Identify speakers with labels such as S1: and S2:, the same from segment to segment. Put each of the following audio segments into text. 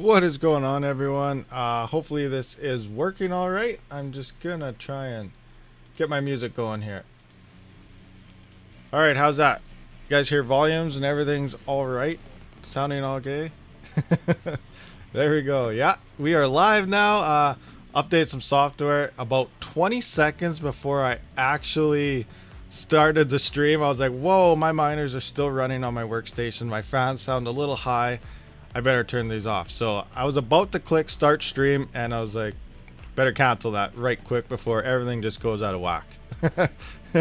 S1: What is going on, everyone? Hopefully this is working all right. I'm just gonna try and get my music going here. All right, how's that? You guys hear volumes and everything's all right? Sounding all gay? There we go. Yeah, we are live now. Update some software about 20 seconds before I actually started the stream. I was like, whoa, my miners are still running on my workstation. My fans sound a little high. I better turn these off. So I was about to click start stream and I was like, better cancel that right quick before everything just goes out of whack.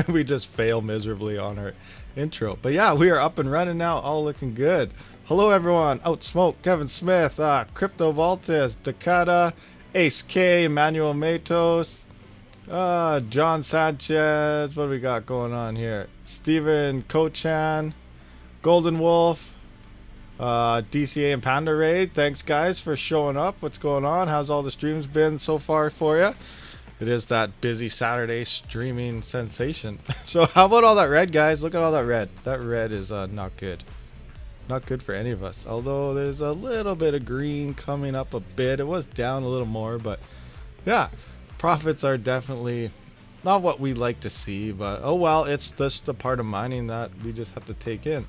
S1: We just fail miserably on our intro. But yeah, we are up and running now, all looking good. Hello everyone, Outsmoke, Kevin Smith, Crypto Voltis, Dakota, Ace K, Emmanuel Matos, John Sanchez, what do we got going on here? Steven Kochan, Golden Wolf, DCA and Panda Raid. Thanks guys for showing up. What's going on? How's all the streams been so far for you? It is that busy Saturday streaming sensation. So how about all that red, guys? Look at all that red. That red is not good. Not good for any of us. Although there's a little bit of green coming up a bit. It was down a little more, but yeah, profits are definitely not what we like to see, but oh well, it's just the part of mining that we just have to take in.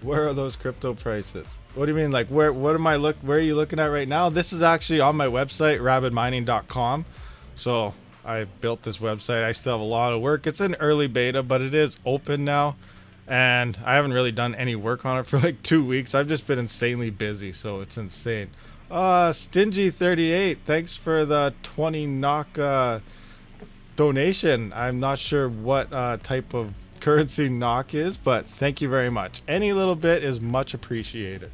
S1: Where are those crypto prices? What do you mean? Like where are you looking at right now? This is actually on my website, rabidmining.com. So I built this website. I still have a lot of work. It's in early beta, but it is open now. And I haven't really done any work on it for like 2 weeks. I've just been insanely busy, so it's insane. Stingy38, thanks for the 20 NOK donation. I'm not sure what type of currency NOK is, but thank you very much. Any little bit is much appreciated.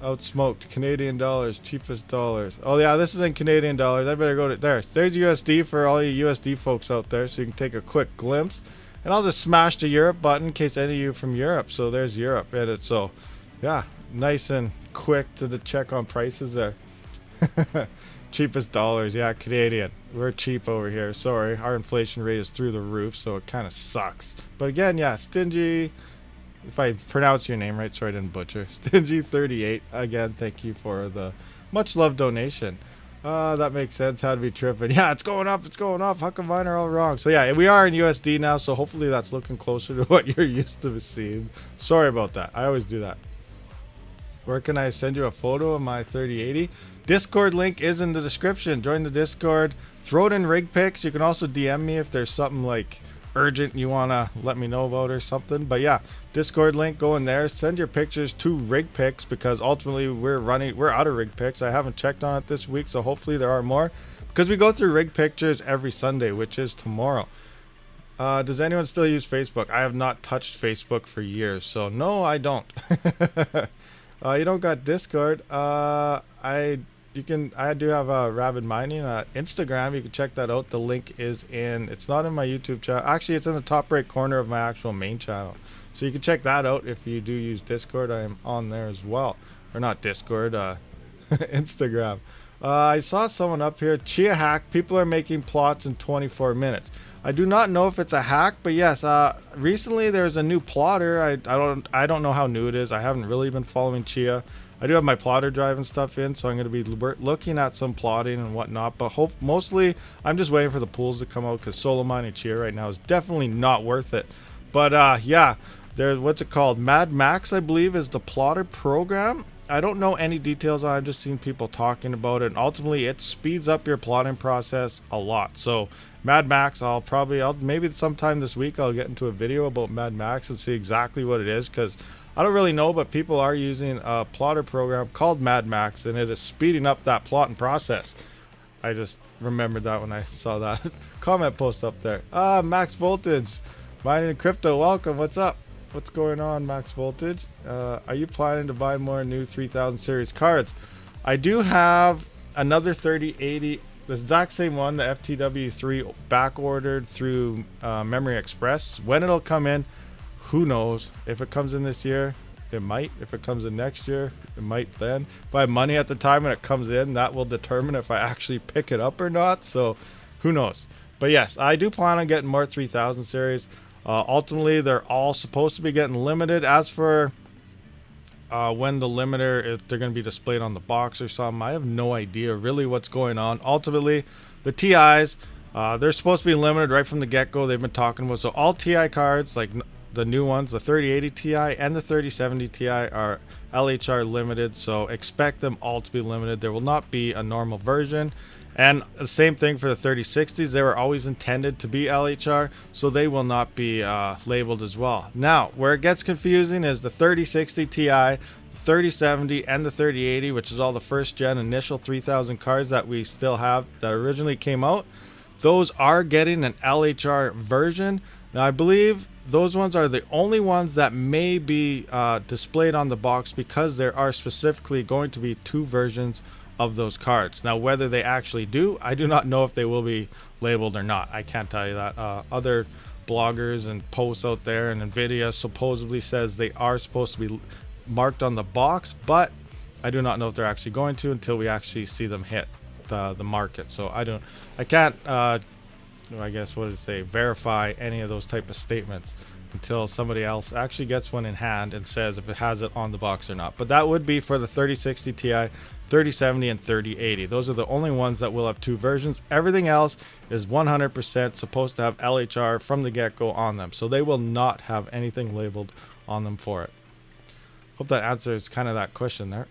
S1: Outsmoked, Canadian dollars, cheapest dollars. Oh yeah, this is in Canadian dollars. I better go to there's USD for all you USD folks out there, so you can take a quick glimpse. And I'll just smash the Europe button in case any of you are from Europe. So there's Europe in it. So yeah, nice and quick to the check on prices there. Cheapest dollars, yeah, Canadian. We're cheap over here. Sorry, our inflation rate is through the roof, so it kind of sucks. But again, yeah, Stingy, if I pronounce your name right, sorry I didn't butcher. Stingy38, again, thank you for the much loved donation. That makes sense. Had to be tripping. Yeah, it's going up. It's going up. How come mine are all wrong? So yeah, we are in USD now, so hopefully that's looking closer to what you're used to seeing. Sorry about that. I always do that. Where can I send you a photo of my 3080? Discord link is in the description. Join the Discord. Throw it in rig pics. You can also DM me if there's something like urgent you want to let me know about or something. But yeah, Discord link, go in there. Send your pictures to rig pics because ultimately we're out of rig pics. I haven't checked on it this week, so hopefully there are more because we go through rig pictures every Sunday, which is tomorrow. Does anyone still use Facebook? I have not touched Facebook for years, so no, I don't. You don't got Discord. I do have a Rabid Mining Instagram. You can check that out. The link is in. It's not in my YouTube channel. Actually, it's in the top right corner of my actual main channel. So you can check that out if you do use Discord. I am on there as well, or not Discord. Instagram. I saw someone up here. Chia hack. People are making plots in 24 minutes. I do not know if it's a hack, but yes. Recently there's a new plotter. I don't know how new it is. I haven't really been following Chia. I do have my plotter drive and stuff in, so I'm going to be looking at some plotting and whatnot. But mostly I'm just waiting for the pools to come out because solo mining Chia right now is definitely not worth it. But yeah, there's what's it called? Mad Max, I believe, is the plotter program. I don't know any details on it. I've just seen people talking about it, and ultimately it speeds up your plotting process a lot. So Mad Max, I'll maybe sometime this week I'll get into a video about Mad Max and see exactly what it is, because I don't really know, but people are using a plotter program called Mad Max, and it is speeding up that plotting process. I just remembered that when I saw that comment post up there. Max Voltage, mining crypto, welcome. What's up? What's going on, Max Voltage? Are you planning to buy more new 3000 series cards? I do have another 3080, the exact same one, the FTW3, back ordered through Memory Express. When it'll come in, who knows? If it comes in this year, it might. If it comes in next year, it might then. If I have money at the time when it comes in, that will determine if I actually pick it up or not. So who knows? But yes, I do plan on getting more 3000 series. Ultimately, they're all supposed to be getting limited. As for when the limiter, if they're going to be displayed on the box or something. I have no idea really what's going on. Ultimately, the TIs, they're supposed to be limited right from the get-go. They've been talking about, so all TI cards, like the new ones, the 3080 Ti and the 3070 Ti, are LHR limited, so expect them all to be limited. There will not be a normal version. And the same thing for the 3060s. They were always intended to be LHR, so they will not be labeled as well. Now, where it gets confusing is the 3060 Ti, the 3070, and the 3080, which is all the first gen initial 3000 cards that we still have that originally came out. Those are getting an LHR version. Now, I believe those ones are the only ones that may be displayed on the box, because there are specifically going to be 2 versions of those cards. Now, whether they actually do, I do not know if they will be labeled or not. I can't tell you that. Other bloggers and posts out there, and Nvidia supposedly says they are supposed to be marked on the box, but I do not know if they're actually going to until we actually see them hit the market. So I can't I guess, what did it say, verify any of those type of statements until somebody else actually gets one in hand and says if it has it on the box or not. But that would be for the 3060 Ti, 3070, and 3080. Those are the only ones that will have 2 versions. Everything else is 100% supposed to have LHR from the get-go on them, so they will not have anything labeled on them for it. Hope that answers kind of that question there.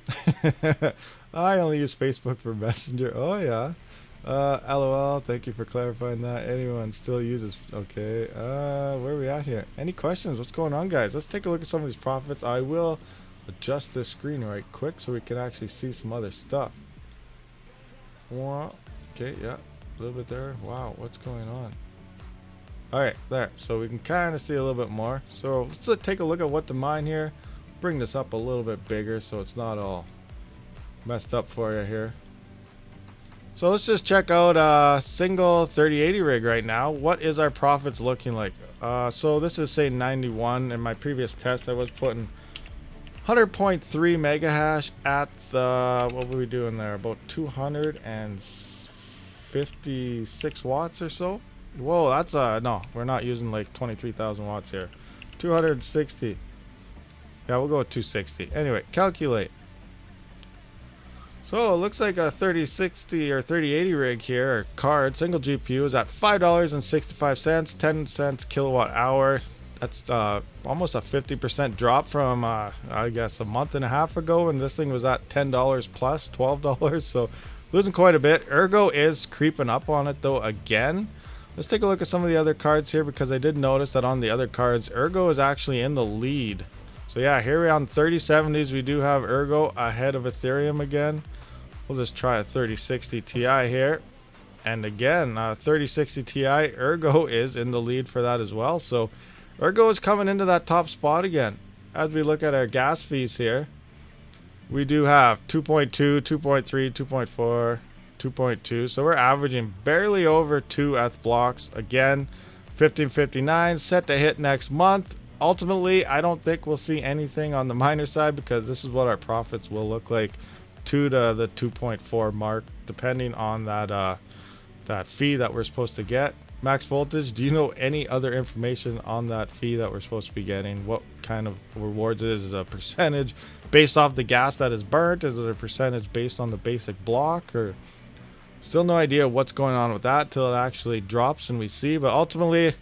S1: I only use Facebook for Messenger. Oh yeah. LOL, thank you for clarifying that. Anyone still uses, okay. Where are we at here? Any questions? What's going on, guys? Let's take a look at some of these profits. I will adjust this screen right quick so we can actually see some other stuff. Okay, yeah, a little bit there. Wow, what's going on? All right, there. So we can kind of see a little bit more. So let's take a look at what to mine here. Bring this up a little bit bigger so it's not all messed up for you here. So let's just check out a single 3080 rig right now. What is our profits looking like? So this is say 91. In my previous test, I was putting 100.3 mega hash at the, what were we doing there? About 256 watts or so. Whoa, that's no, we're not using like 23,000 watts here. 260. Yeah, we'll go with 260. Anyway, calculate. So it looks like a 3060 or 3080 rig here, or card, single GPU, is at $5.65, 10 cents kilowatt hour. That's almost a 50% drop from, I guess, a month and a half ago, and this thing was at $10 plus, $12. So losing quite a bit. Ergo is creeping up on it, though, again. Let's take a look at some of the other cards here, because I did notice that on the other cards, Ergo is actually in the lead. So yeah, here we are on 3070s. We do have Ergo ahead of Ethereum again. We'll just try a 3060 Ti here. And again, 3060 Ti, Ergo is in the lead for that as well. So Ergo is coming into that top spot again. As we look at our gas fees here, we do have 2.2, 2.3, 2.4, 2.2. So we're averaging barely over 2 ETH blocks. Again, 1559 set to hit next month. Ultimately, I don't think we'll see anything on the miner side, because this is what our profits will look like, 2 to the 2.4 mark, depending on that that fee that we're supposed to get. Max voltage, do you know any other information on that fee that we're supposed to be getting? What kind of rewards it is? Is it a percentage based off the gas that is burnt? Is it a percentage based on the basic block? Or still no idea what's going on with that till it actually drops and we see. But ultimately,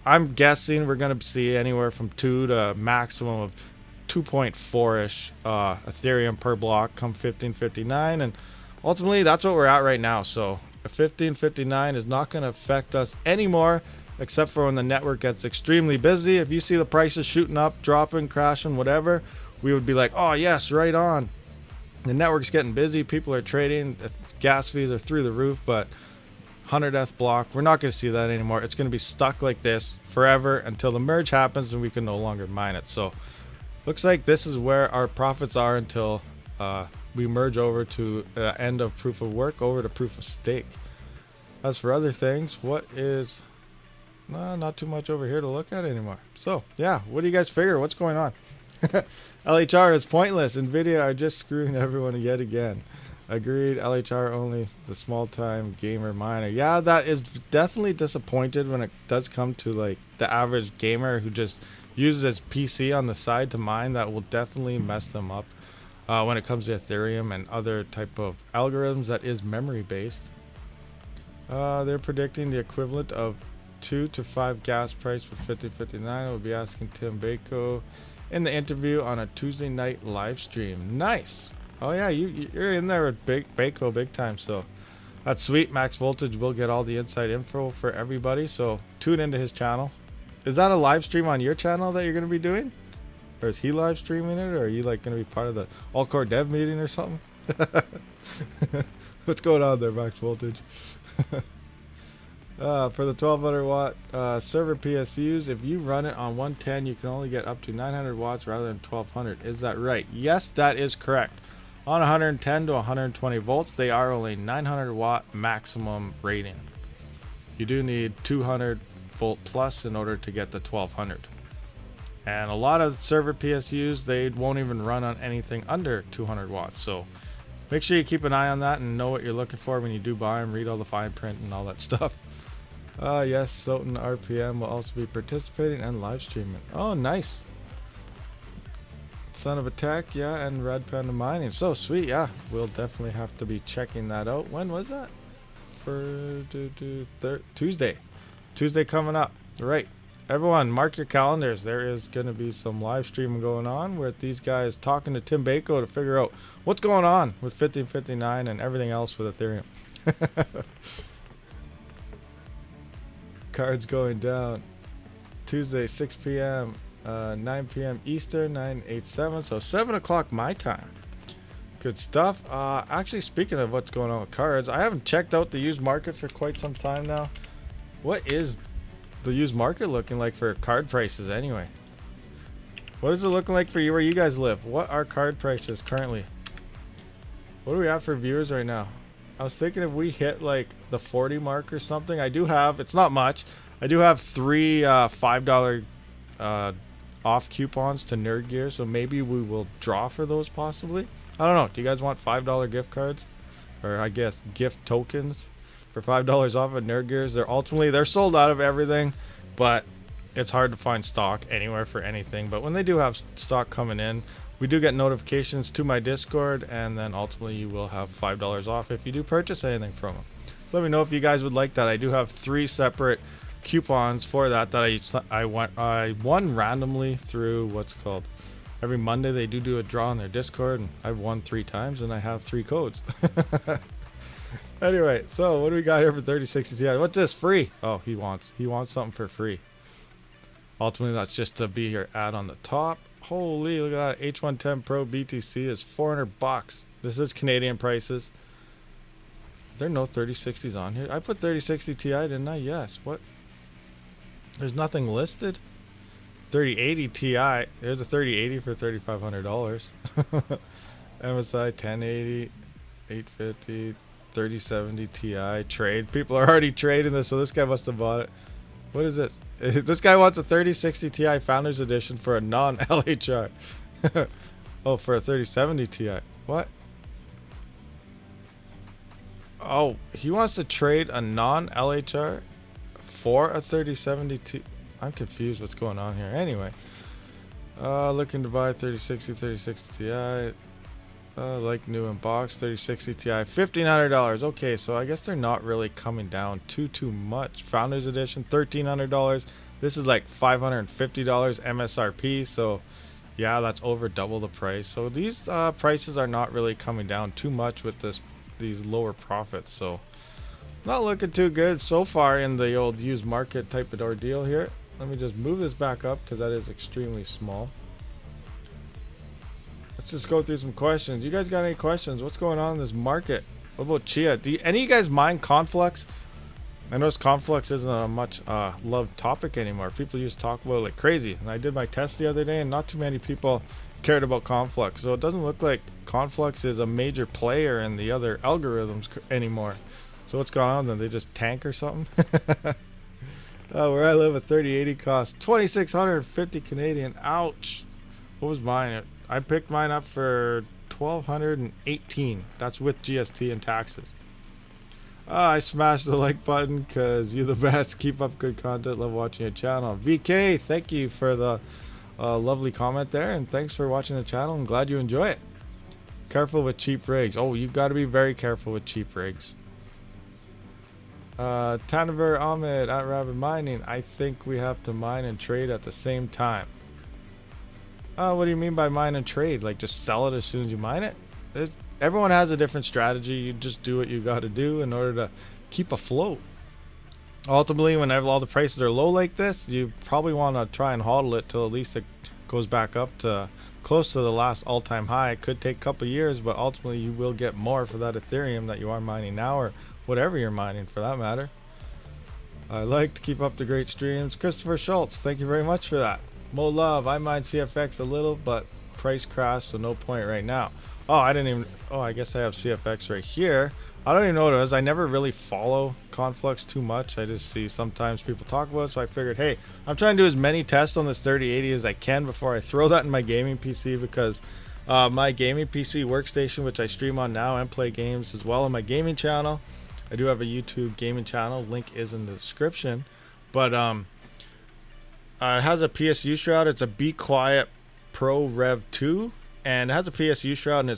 S1: I'm guessing we're going to see anywhere from 2 to a maximum of 2.4-ish Ethereum per block come 1559. And ultimately, that's what we're at right now. So 1559 is not going to affect us anymore, except for when the network gets extremely busy. If you see the prices shooting up, dropping, crashing, whatever, we would be like, oh yes, right on. The network's getting busy, people are trading, gas fees are through the roof, but 100 ETH block, we're not going to see that anymore. It's going to be stuck like this forever until the merge happens and we can no longer mine it. So looks like this is where our profits are until we merge over to the end of proof of work over to proof of stake. As for other things, what is not too much over here to look at anymore. So yeah, what do you guys figure? What's going on? LHR is pointless. Nvidia are just screwing everyone yet again. Agreed. LHR only the small time gamer miner. Yeah, that is definitely disappointed when it does come to like the average gamer who just uses his PC on the side to mine. That will definitely mess them up when it comes to Ethereum and other type of algorithms that is memory based. They're predicting the equivalent of 2 to 5 gas price for 5059. We'll be asking Tim Bako in the interview on a Tuesday night live stream. Nice. Oh yeah, you're in there with Bako big time, so that's sweet. Max Voltage will get all the inside info for everybody, so tune into his channel. Is that a live stream on your channel that you're going to be doing? Or is he live streaming it, or are you like going to be part of the all-core dev meeting or something? What's going on there, Max Voltage? For the 1200 watt server PSUs, if you run it on 110, you can only get up to 900 watts rather than 1200. Is that right? Yes, that is correct. On 110 to 120 volts, they are only 900 watt maximum rating. You do need 200 volt plus in order to get the 1200. And a lot of server PSUs, they won't even run on anything under 200 watts. So make sure you keep an eye on that and know what you're looking for when you do buy them. Read all the fine print and all that stuff. Yes, Soten RPM will also be participating and live streaming. Oh, nice. Son of a Tech, yeah, and Red Panda Mining. So sweet, yeah. We'll definitely have to be checking that out. When was that? For Tuesday. Tuesday coming up. Right. Everyone, mark your calendars. There is going to be some live streaming going on with these guys talking to Tim Bako to figure out what's going on with 1559 and everything else with Ethereum. Cards going down Tuesday, 6 p.m. 9 p.m. Eastern, 987, so 7 o'clock my time. Good stuff. Actually, speaking of what's going on with cards, I haven't checked out the used market for quite some time now. What is the used market looking like for card prices anyway? What is it looking like for you where you guys live? What are card prices currently? What do we have for viewers right now? I was thinking if we hit like the 40 mark or something. I do have, it's not much, I do have 3 $5 off coupons to Nerd Gear, so maybe we will draw for those possibly. I don't know. Do you guys want $5 gift cards, or I guess gift tokens for $5 off at Nerd Gears? They're sold out of everything, but it's hard to find stock anywhere for anything. But when they do have stock coming in, we do get notifications to my Discord, and then ultimately you will have $5 off if you do purchase anything from them. So let me know if you guys would like that. I do have 3 separate coupons for that I won randomly through what's called every Monday. They do a draw on their Discord, and I've won 3 times, and I have 3 codes. Anyway, so what do we got here for 3060 Ti? What's this? Free? Oh, he wants something for free. Ultimately, that's just to be your ad on the top. Holy, look at that. H110 Pro BTC is $400. This is Canadian prices. There are no 3060s on here. I put 3060 Ti, didn't I? Yes. What? There's nothing listed. 3080 Ti. There's a 3080 for $3,500. MSI 1080, 850, 3070 Ti trade. People are already trading this, so this guy must have bought it. What is it? This guy wants a 3060 Ti Founders Edition for a non-LHR. Oh, for a 3070 Ti. What? Oh, he wants to trade a non-LHR for a 3070 Ti. I'm confused what's going on here. Anyway, looking to buy 3060 Ti. Like new in box, 3060 Ti, $1,500. Okay, so I guess they're not really coming down too much. Founders Edition, $1,300. This is like $550 MSRP. So yeah, that's over double the price. So these prices are not really coming down too much with these lower profits. So not looking too good so far in the old used market type of ordeal here. Let me just move this back up because that is extremely small. Let's just go through some questions. You guys got any questions? What's going on in this market? What about Chia? Do any of you guys mine Conflux? I notice Conflux isn't a much loved topic anymore. People used to talk about it like crazy. And I did my test the other day, and not too many people cared about Conflux. So it doesn't look like Conflux is a major player in the other algorithms anymore. So what's going on then? They just tank or something? Where I live, a 3080 costs 2,650 Canadian. Ouch. What was mine? I picked mine up for $1,218. That's with GST and taxes. I smashed the like button because you're the best. Keep up good content. Love watching your channel. VK, thank you for the lovely comment there, and thanks for watching the channel. I'm glad you enjoy it. Careful with cheap rigs. Oh, you've got to be very careful with cheap rigs. Tanaver Ahmed at Rabid Mining. I think we have to mine and trade at the same time. What do you mean by mine and trade? Like just sell it as soon as you mine it? Everyone has a different strategy. You just do what you got to do in order to keep afloat. Ultimately, whenever all the prices are low like this, you probably want to try and hodl it till at least it goes back up to close to the last all-time high. It could take a couple years, but ultimately you will get more for that Ethereum that you are mining now, or whatever you're mining for that matter. I like to keep up the great streams. Christopher Schultz, thank you very much for that. Mo Love, I mine CFX a little, but price crash, so no point right now. Oh, I didn't even, oh, I guess I have CFX right here. I don't even know what it is. I never really follow Conflux too much. I just see sometimes people talk about it, so I figured, hey, I'm trying to do as many tests on this 3080 as I can before I throw that in my gaming PC, because my gaming PC workstation, which I stream on now and play games as well on my gaming channel. I do have a YouTube gaming channel. Link is in the description. But it has a PSU shroud. It's a Be Quiet Pro Rev 2. And it has a PSU shroud, and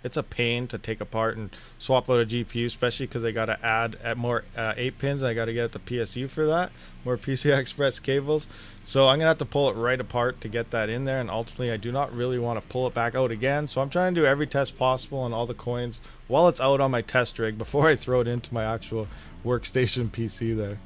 S1: it's a pain to take apart and swap out a GPU, especially because I got to add at more 8 pins, and I got to get the PSU for that, more PCI Express cables. So I'm gonna have to pull it right apart to get that in there, and ultimately I do not really want to pull it back out again. So I'm trying to do every test possible on all the coins while it's out on my test rig before I throw it into my actual workstation PC there.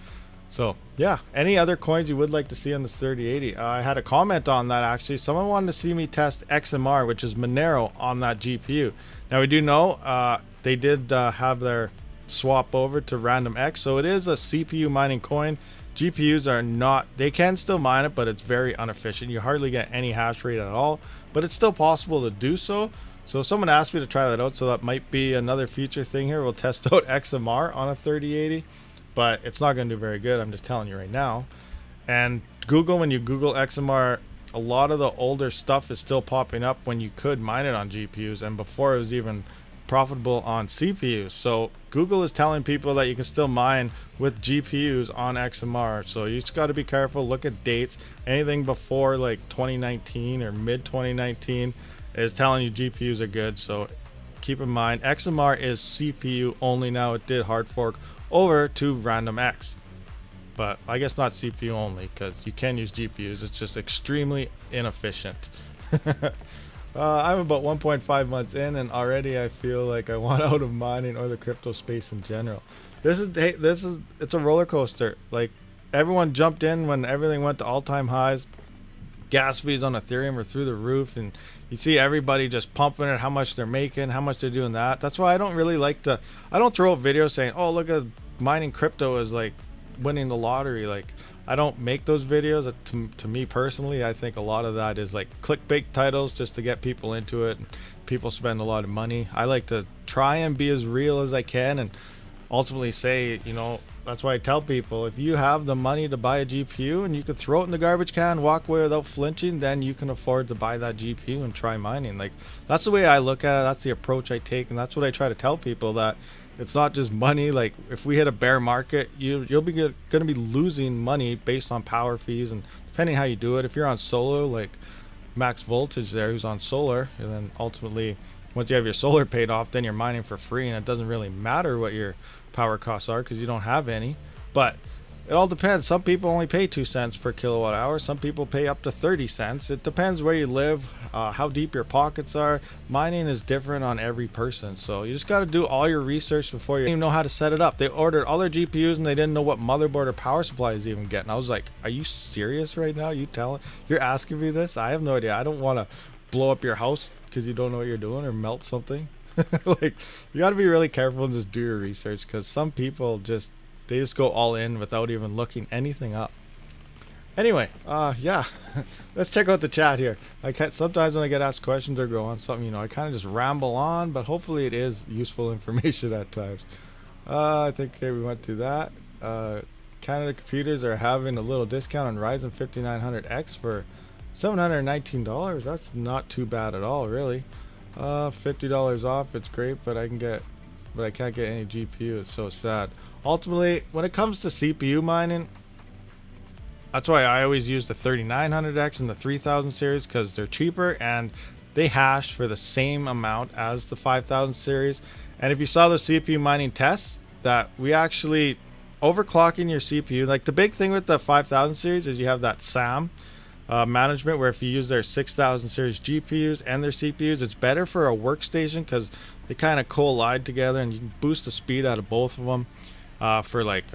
S1: So yeah, any other coins you would like to see on this 3080? I had a comment on that actually. Someone wanted to see me test XMR, which is Monero, on that GPU. Now we do know they did have their swap over to Random X, so it is a CPU mining coin. GPUs are not, they can still mine it, but it's very inefficient. You hardly get any hash rate at all, but it's still possible to do so. So someone asked me to try that out, so that might be another future thing here. We'll test out XMR on a 3080. But it's not going to do very good. I'm just telling you right now. And Google, when you Google XMR, a lot of the older stuff is still popping up when you could mine it on GPUs, and before it was even profitable on CPUs. So Google is telling people that you can still mine with GPUs on XMR. So you just got to be careful. Look at dates. Anything before like 2019 or mid 2019 is telling you GPUs are good. So keep in mind, XMR is CPU only now. It did hard fork over to Random X, but I guess not CPU only, because you can use GPUs. It's just extremely inefficient. I'm about 1.5 months in, and already I feel like I want out of mining or the crypto space in general. It's a roller coaster. Like, everyone jumped in when everything went to all-time highs. Gas fees on Ethereum are through the roof, and you see everybody just pumping it, how much they're making, how much they're doing that. That's why I don't really like to, I don't throw up videos saying, oh, look at mining crypto is like winning the lottery. Like, I don't make those videos. To me personally, I think a lot of that is like clickbait titles just to get people into it, and people spend a lot of money. I like to try and be as real as I can, and ultimately say, you know, that's why I tell people, if you have the money to buy a GPU and you could throw it in the garbage can, walk away without flinching, then you can afford to buy that GPU and try mining. Like, that's the way I look at it. That's the approach I take, and that's what I try to tell people, that it's not just money. Like, if we hit a bear market, you'll be going to be losing money based on power fees, and depending how you do it. If you're on solar, like Max Voltage there, who's on solar, and then ultimately once you have your solar paid off, then you're mining for free, and it doesn't really matter what your power costs are because you don't have any. But it all depends. Some people only pay 2 cents per kilowatt hour. Some people pay up to 30 cents. It depends where you live, how deep your pockets are. Mining is different on every person. So you just got to do all your research before you even know how to set it up. They ordered all their GPUs and they didn't know what motherboard or power supply is even getting. I was like, are you serious right now? You're asking me this? I have no idea. I don't want to blow up your house because you don't know what you're doing, or melt something. Like, you got to be really careful and just do your research, because some people just go all in without even looking anything up. Anyway, yeah, let's check out the chat here. Sometimes when I get asked questions or go on something, you know, I kind of just ramble on, but hopefully it is useful information at times. I think, okay, we went through that. Canada computers are having a little discount on Ryzen 5900X for $719. That's not too bad at all, really. $50 off. It's great, but I can't get any GPU. It's so sad. Ultimately, when it comes to CPU mining, that's why I always use the 3900X and the 3000 series, because they're cheaper and they hash for the same amount as the 5000 series. And if you saw the CPU mining tests, that we actually overclocking your CPU, like the big thing with the 5000 series is you have that SAM management, where if you use their 6000 series GPUs and their CPUs, it's better for a workstation because they kind of collide together and you can boost the speed out of both of them for like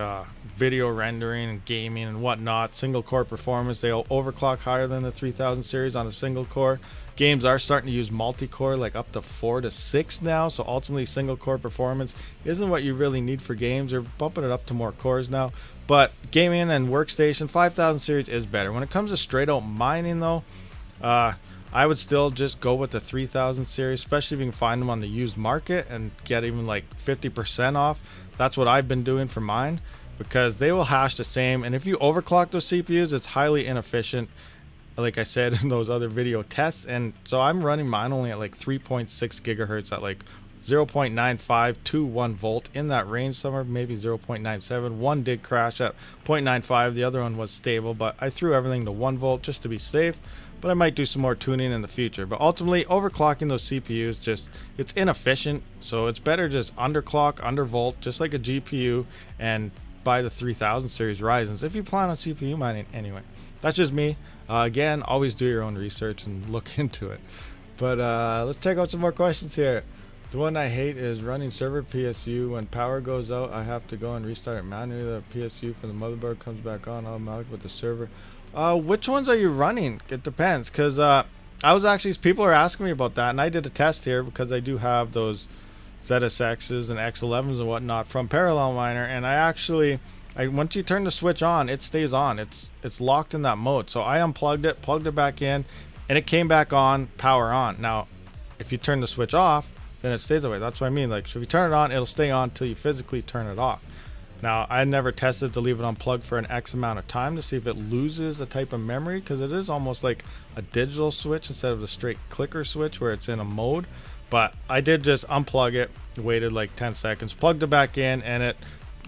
S1: video rendering and gaming and whatnot. Single core performance, they'll overclock higher than the 3000 series on a single core. Games are starting to use multi-core, like up to 4 to 6 now, so ultimately single core performance isn't what you really need for games. They're bumping it up to more cores now, but gaming and workstation 5000 series is better. When it comes to straight out mining though, I would still just go with the 3000 series, especially if you can find them on the used market and get even like 50% off. That's what I've been doing for mine, because they will hash the same, and if you overclock those CPUs, it's highly inefficient, like I said in those other video tests. And so I'm running mine only at like 3.6 gigahertz at like 0.95 to 1 volt, in that range somewhere, maybe 0.97. One did crash at 0.95, the other one was stable, but I threw everything to 1 volt just to be safe. But I might do some more tuning in the future. But ultimately, overclocking those CPUs, it's inefficient, so it's better just underclock, undervolt, just like a GPU, and buy the 3000 series Ryzens if you plan on CPU mining anyway. That's just me. Again, always do your own research and look into it. But let's check out some more questions here. The one I hate is running server PSU. When power goes out, I have to go and restart it manually. The PSU from the motherboard comes back on automatic with the server. Which ones are you running? It depends, because people are asking me about that, and I did a test here because I do have those ZSXs and X11s and whatnot from Parallelminer, and once you turn the switch on, it stays on. It's locked in that mode. So I unplugged it, plugged it back in, and it came back on, power on. Now, if you turn the switch off, then it stays that way. That's what I mean. Like, so if you turn it on, it'll stay on until you physically turn it off. Now, I never tested to leave it unplugged for an X amount of time to see if it loses a type of memory, because it is almost like a digital switch instead of a straight clicker switch where it's in a mode. But I did just unplug it, waited like 10 seconds, plugged it back in, and it,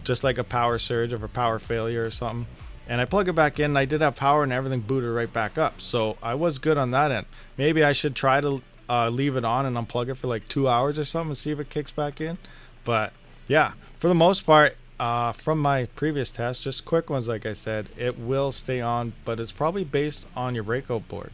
S1: just like a power surge or a power failure or something, and I plug it back in, and I did have power and everything booted right back up. So I was good on that end. Maybe I should try to leave it on and unplug it for like 2 hours or something and see if it kicks back in. But yeah, for the most part, from my previous test, just quick ones, like I said, it will stay on, but it's probably based on your breakout board.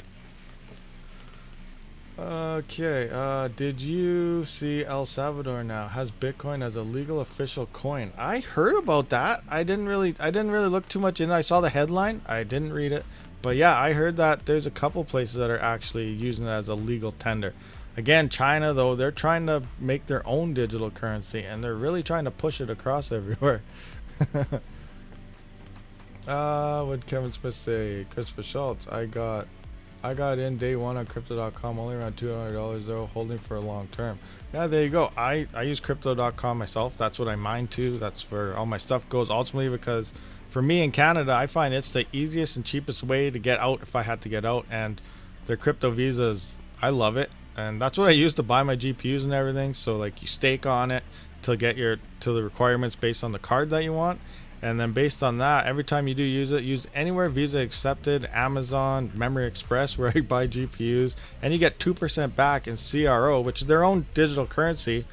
S1: Okay, did you see El Salvador now has Bitcoin as a legal official coin? I heard about that. I didn't really look too much in it. I saw the headline, I didn't read it, but yeah, I heard that there's a couple places that are actually using it as a legal tender. Again, China though, they're trying to make their own digital currency, and they're really trying to push it across everywhere. What Kevin Smith say? Christopher Schultz, I got in day one on crypto.com, only around $200 though, holding for a long term. Yeah, there you go. I use crypto.com myself. That's what I mine to. That's where all my stuff goes ultimately, because for me in Canada, I find it's the easiest and cheapest way to get out if I had to get out, and their crypto visas, I love it. And that's what I use to buy my GPUs and everything. So like you stake on it to get to the requirements based on the card that you want. And then based on that, every time you do use it, use anywhere Visa accepted, Amazon, Memory Express, where I buy GPUs, and you get 2% back in CRO, which is their own digital currency.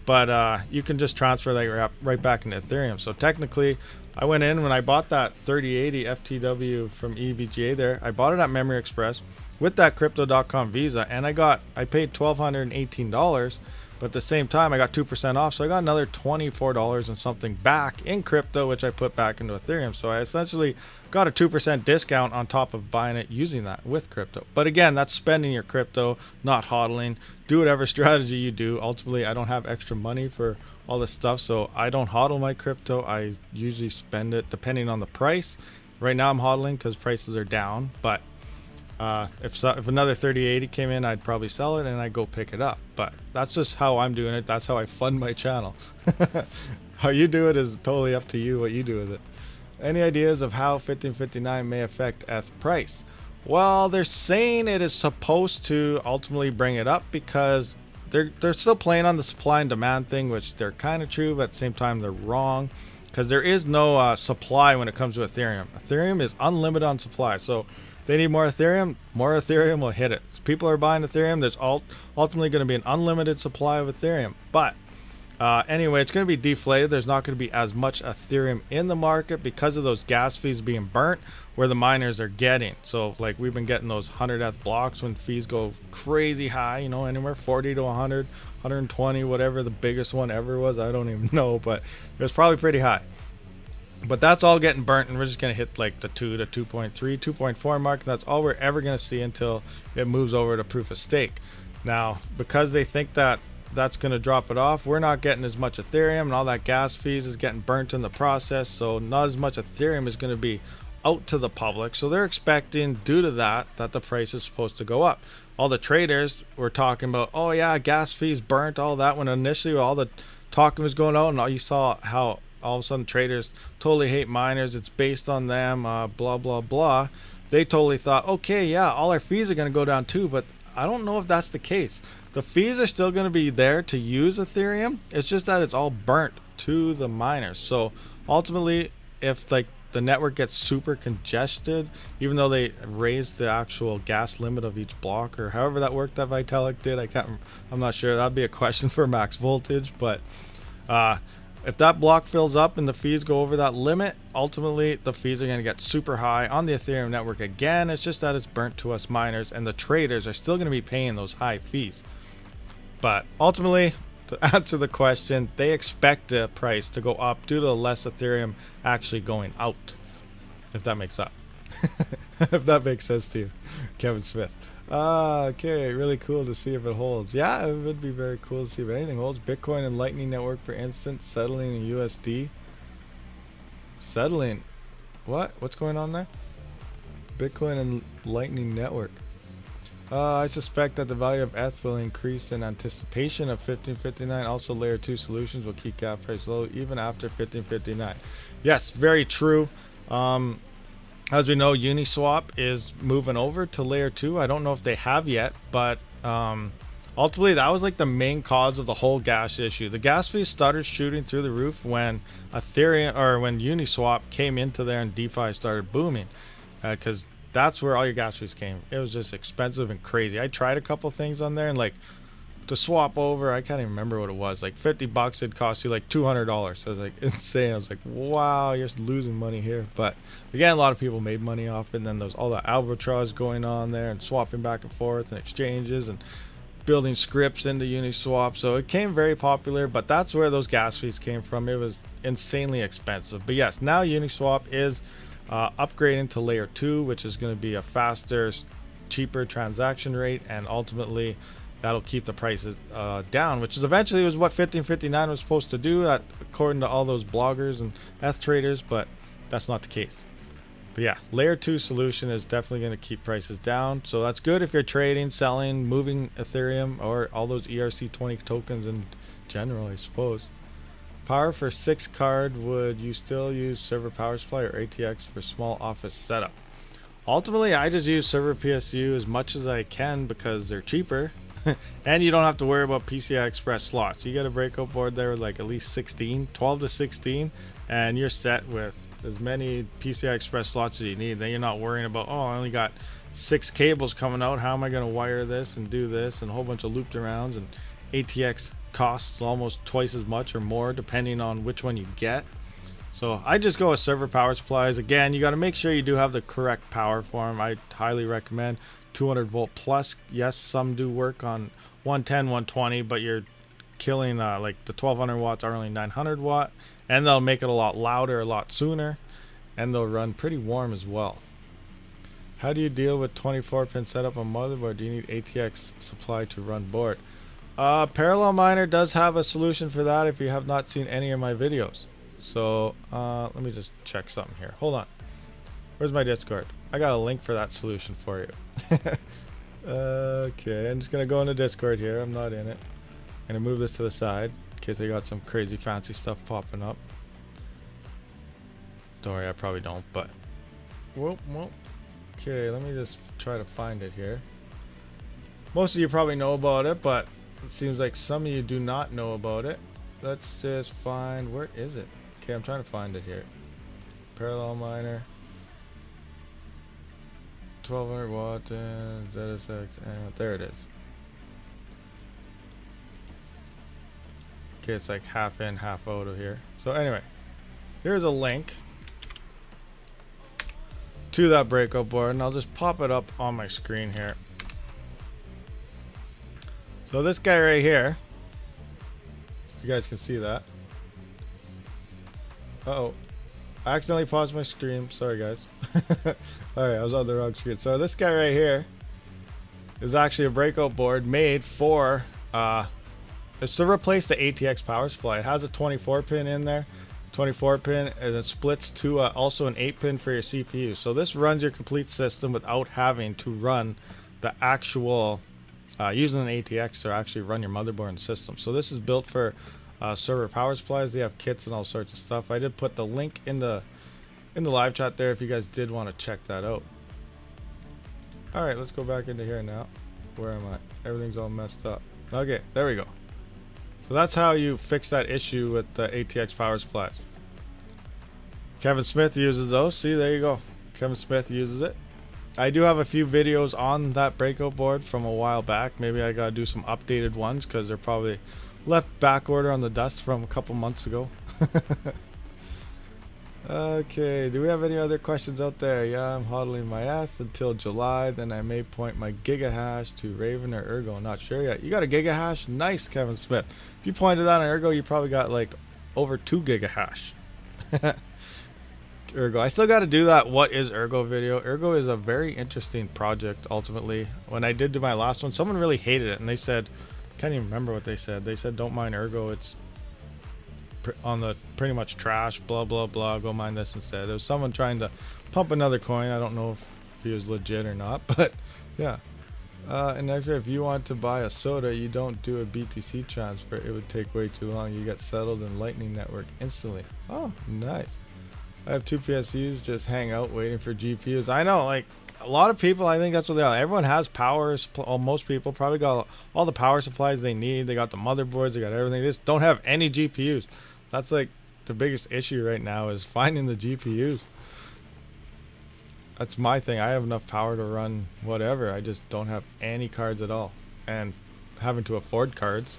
S1: But you can just transfer that right back into Ethereum. So technically, I went in when I bought that 3080 FTW from EVGA there. I bought it at Memory Express with that crypto.com Visa, and I paid $1,218. But at the same time, I got 2% off, so I got another $24 and something back in crypto, which I put back into Ethereum. So I essentially got a 2% discount on top of buying it using that with crypto. But again, that's spending your crypto, not hodling. Do whatever strategy you do. Ultimately, I don't have extra money for all this stuff, so I don't hodl my crypto. I usually spend it depending on the price. Right now, I'm hodling because prices are down, but if another 3080 came in, I'd probably sell it and I'd go pick it up. But that's just how I'm doing it. That's how I fund my channel. How you do it is totally up to you, what you do with it. Any ideas of how 1559 may affect ETH price? Well, they're saying it is supposed to ultimately bring it up because they're still playing on the supply and demand thing, which they're kind of true, but at the same time they're wrong, because there is no supply when it comes to Ethereum. Ethereum is unlimited on supply, so if they need more Ethereum will hit it. If people are buying Ethereum, there's ultimately going to be an unlimited supply of Ethereum. But anyway, it's going to be deflated. There's not going to be as much Ethereum in the market because of those gas fees being burnt where the miners are getting. So like we've been getting those 100th blocks when fees go crazy high, you know, anywhere 40 to 100, 120, whatever the biggest one ever was. I don't even know, but it was probably pretty high. But that's all getting burnt, and we're just going to hit like the 2 to 2.3, 2.4 mark. And that's all we're ever going to see until it moves over to proof of stake. Now, because they think that that's going to drop it off, we're not getting as much Ethereum, and all that gas fees is getting burnt in the process. So not as much Ethereum is going to be out to the public. So they're expecting, due to that the price is supposed to go up. All the traders were talking about, oh yeah, gas fees burnt, all that, when initially all the talking was going out, and all you saw how all of a sudden traders totally hate miners, it's based on them, blah blah blah. They totally thought, okay, yeah, all our fees are going to go down too. But I don't know if that's the case. The fees are still going to be there to use Ethereum. It's just that it's all burnt to the miners. So ultimately, if like the network gets super congested, even though they raised the actual gas limit of each block, or however that worked that Vitalik did, I'm not sure. That'd be a question for Max Voltage. But if that block fills up and the fees go over that limit, ultimately the fees are going to get super high on the Ethereum network again. It's just that it's burnt to us miners, and the traders are still going to be paying those high fees. But ultimately, to answer the question, they expect the price to go up due to less Ethereum actually going out. If that makes up. If that makes sense to you, Kevin Smith. Okay, really cool to see if it holds. Yeah, it would be very cool to see if anything holds. Bitcoin and Lightning Network, for instance, settling in USD. Settling. What? What's going on there? Bitcoin and Lightning Network. I suspect that the value of ETH will increase in anticipation of 1559. Also, layer 2 solutions will keep gas price low even after 1559. Yes, very true. As we know, Uniswap is moving over to layer 2. I don't know if they have yet, but ultimately that was like the main cause of the whole gas issue. The gas fees started shooting through the roof when Ethereum, or when Uniswap came into there and DeFi started booming, because that's where all your gas fees came. It was just expensive and crazy. I tried a couple things on there, and like to swap over, I can't even remember what it was, like $50 it'd cost you like $200. So it was like insane. I was like, wow, you're just losing money here. But again, a lot of people made money off it, and then there's all the albatross going on there and swapping back and forth and exchanges and building scripts into Uniswap. So it came very popular, but that's where those gas fees came from. It was insanely expensive. But yes, now Uniswap is upgrading to layer 2, which is going to be a faster, cheaper transaction rate, and ultimately that'll keep the prices down, which is eventually was what 1559 was supposed to do, according to all those bloggers and ETH traders, but that's not the case. But yeah, layer 2 solution is definitely going to keep prices down. So that's good if you're trading, selling, moving Ethereum, or all those ERC20 tokens in general, I suppose. Power for 6 card, would you still use server power supply or ATX for small office setup? Ultimately, I just use server PSU as much as I can because they're cheaper. And you don't have to worry about PCI Express slots. You get a breakout board there with like at least 12 to 16, and you're set with as many PCI Express slots as you need. Then you're not worrying about, oh, I only got 6 cables coming out. How am I going to wire this and do this, and a whole bunch of looped arounds, and ATX costs almost twice as much or more depending on which one you get. So I just go with server power supplies. Again, you got to make sure you do have the correct power for them. I highly recommend 200 volt plus. Yes, some do work on 110, 120, but you're killing like the 1200 watts are only 900 watt, and they'll make it a lot louder a lot sooner, and they'll run pretty warm as well. How do you deal with 24-pin setup on motherboard? Do you need ATX supply to run board? Parallelminer does have a solution for that if you have not seen any of my videos. So let me just check something here. Hold on. Where's my Discord? I got a link for that solution for you. Okay, I'm just gonna go into Discord here. I'm not in it. I'm gonna move this to the side in case I got some crazy fancy stuff popping up. Don't worry, I probably don't, but whoop. Okay, let me just try to find it here. Most of you probably know about it, but It seems like some of you do not know about it. Let's just find, where is it? Okay, I'm trying to find it here. Parallelminer. 1200 watt and ZSX, and there it is. Okay, it's like half in, half out of here. So anyway, here's a link to that breakout board, and I'll just pop it up on my screen here. So this guy right here, if you guys can see that. Uh-oh. I accidentally paused my stream. Sorry, guys. Alright, I was on the wrong screen. So this guy right here is actually a breakout board made for it's to replace the ATX power supply. It has a 24 pin in there, 24 pin, and it splits to also an 8 pin for your CPU. So this runs your complete system without having to run the actual using an ATX to actually run your motherboard and system. So this is built for server power supplies. They have kits and all sorts of stuff. I did put the link in the live chat there if you guys did want to check that out. All right, let's go back into here now. Where am I? Everything's all messed up. Okay, there we go. So that's how you fix that issue with the ATX power supplies. Kevin Smith uses those. See, there you go. Kevin Smith uses it. I do have a few videos on that breakout board from a while back. Maybe I gotta do some updated ones because they're probably left back order on the dust from a couple months ago. Okay, do we have any other questions out there? Yeah, I'm hodling my ETH until July, then I may point my gigahash to Raven or Ergo. Not sure yet. You got a gigahash? Nice, Kevin Smith. If you pointed that on Ergo, you probably got like over 2 gigahash. Ergo. I still got to do that what is Ergo video. Ergo is a very interesting project ultimately. When I did do my last one, someone really hated it and they said, I can't even remember what they said. They said don't mine Ergo, it's on the pretty much trash, blah blah blah, go mine this instead. There was someone trying to pump another coin. I don't know if he was legit or not, but yeah. And if you want to buy a soda, you don't do a BTC transfer. It would take way too long. You get settled in Lightning Network instantly. Oh, nice. I have 2 PSUs, just hang out waiting for GPUs. I know, like a lot of people, I think that's what they are. Everyone has power. Most people probably got all the power supplies they need. They got the motherboards, they got everything. They just don't have any GPUs. That's like the biggest issue right now is finding the GPUs. That's my thing. I have enough power to run whatever. I just don't have any cards at all. And having to afford cards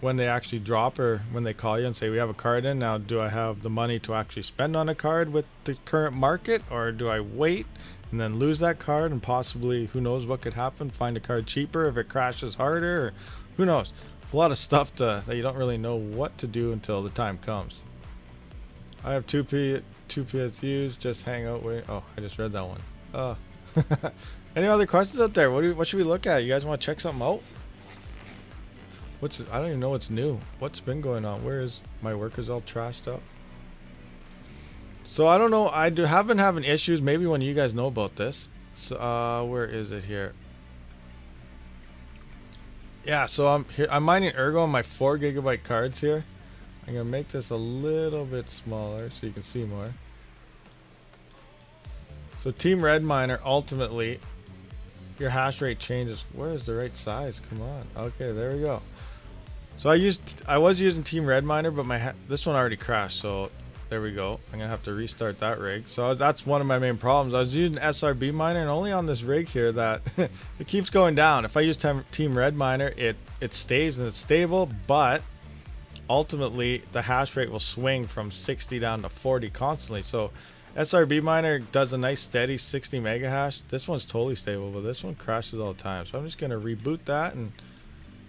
S1: when they actually drop or when they call you and say we have a card in, now do I have the money to actually spend on a card with the current market, or do I wait and then lose that card and possibly, who knows what could happen, find a card cheaper if it crashes harder, or who knows. It's a lot of stuff that you don't really know what to do until the time comes. I have 2 PSUs, just hang out, wait. Oh, I just read that one. Any other questions out there? What should we look at? You guys want to check something out? I don't even know what's new. What's been going on? Where is my workers all trashed up? So I don't know. I have been having issues. Maybe one of you guys know about this. So where is it here? Yeah, so I'm mining Ergo on my 4 GB cards here. I'm gonna make this a little bit smaller so you can see more. So Team Red Miner, ultimately, your hash rate changes. Where is the right size? Come on. Okay, there we go. So I was using Team Red Miner, but this one already crashed. So there we go. I'm gonna have to restart that rig. So that's one of my main problems. I was using SRB Miner, and only on this rig here that it keeps going down. If I use Team Red Miner, it stays and it's stable, but ultimately the hash rate will swing from 60 down to 40 constantly. So SRB Miner does a nice steady 60 mega hash. This one's totally stable, but this one crashes all the time. So I'm just gonna reboot that and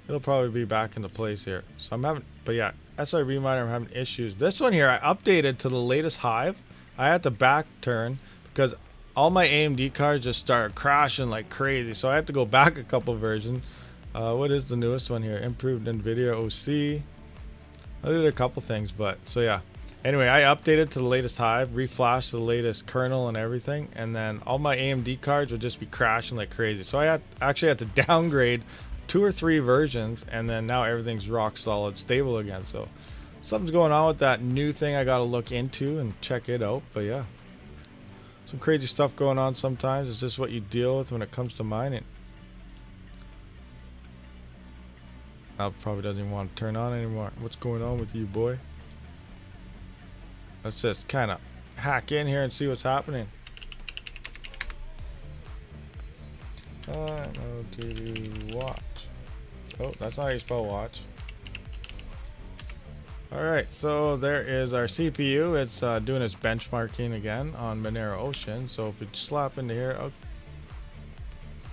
S1: it'll probably be back into place here. So but yeah, SRB Miner, I'm having issues. This one here, I updated to the latest Hive. I had to back turn because all my AMD cards just started crashing like crazy. So I had to go back a couple versions. What is the newest one here? Improved NVIDIA OC. I did a couple things, but so yeah. Anyway, I updated to the latest Hive, reflashed the latest kernel and everything, and then all my AMD cards would just be crashing like crazy. So I actually had to downgrade 2 or 3 versions, and then now everything's rock solid, stable again. So something's going on with that new thing. I got to look into and check it out. But yeah, some crazy stuff going on sometimes. It's just what you deal with when it comes to mining. That probably doesn't even want to turn on anymore. What's going on with you, boy? Let's just kind of hack in here and see what's happening. OTD watch. Oh, that's not how you spell watch. Alright, so there is our CPU. It's doing its benchmarking again on Monero Ocean. So if we slap into here, oh,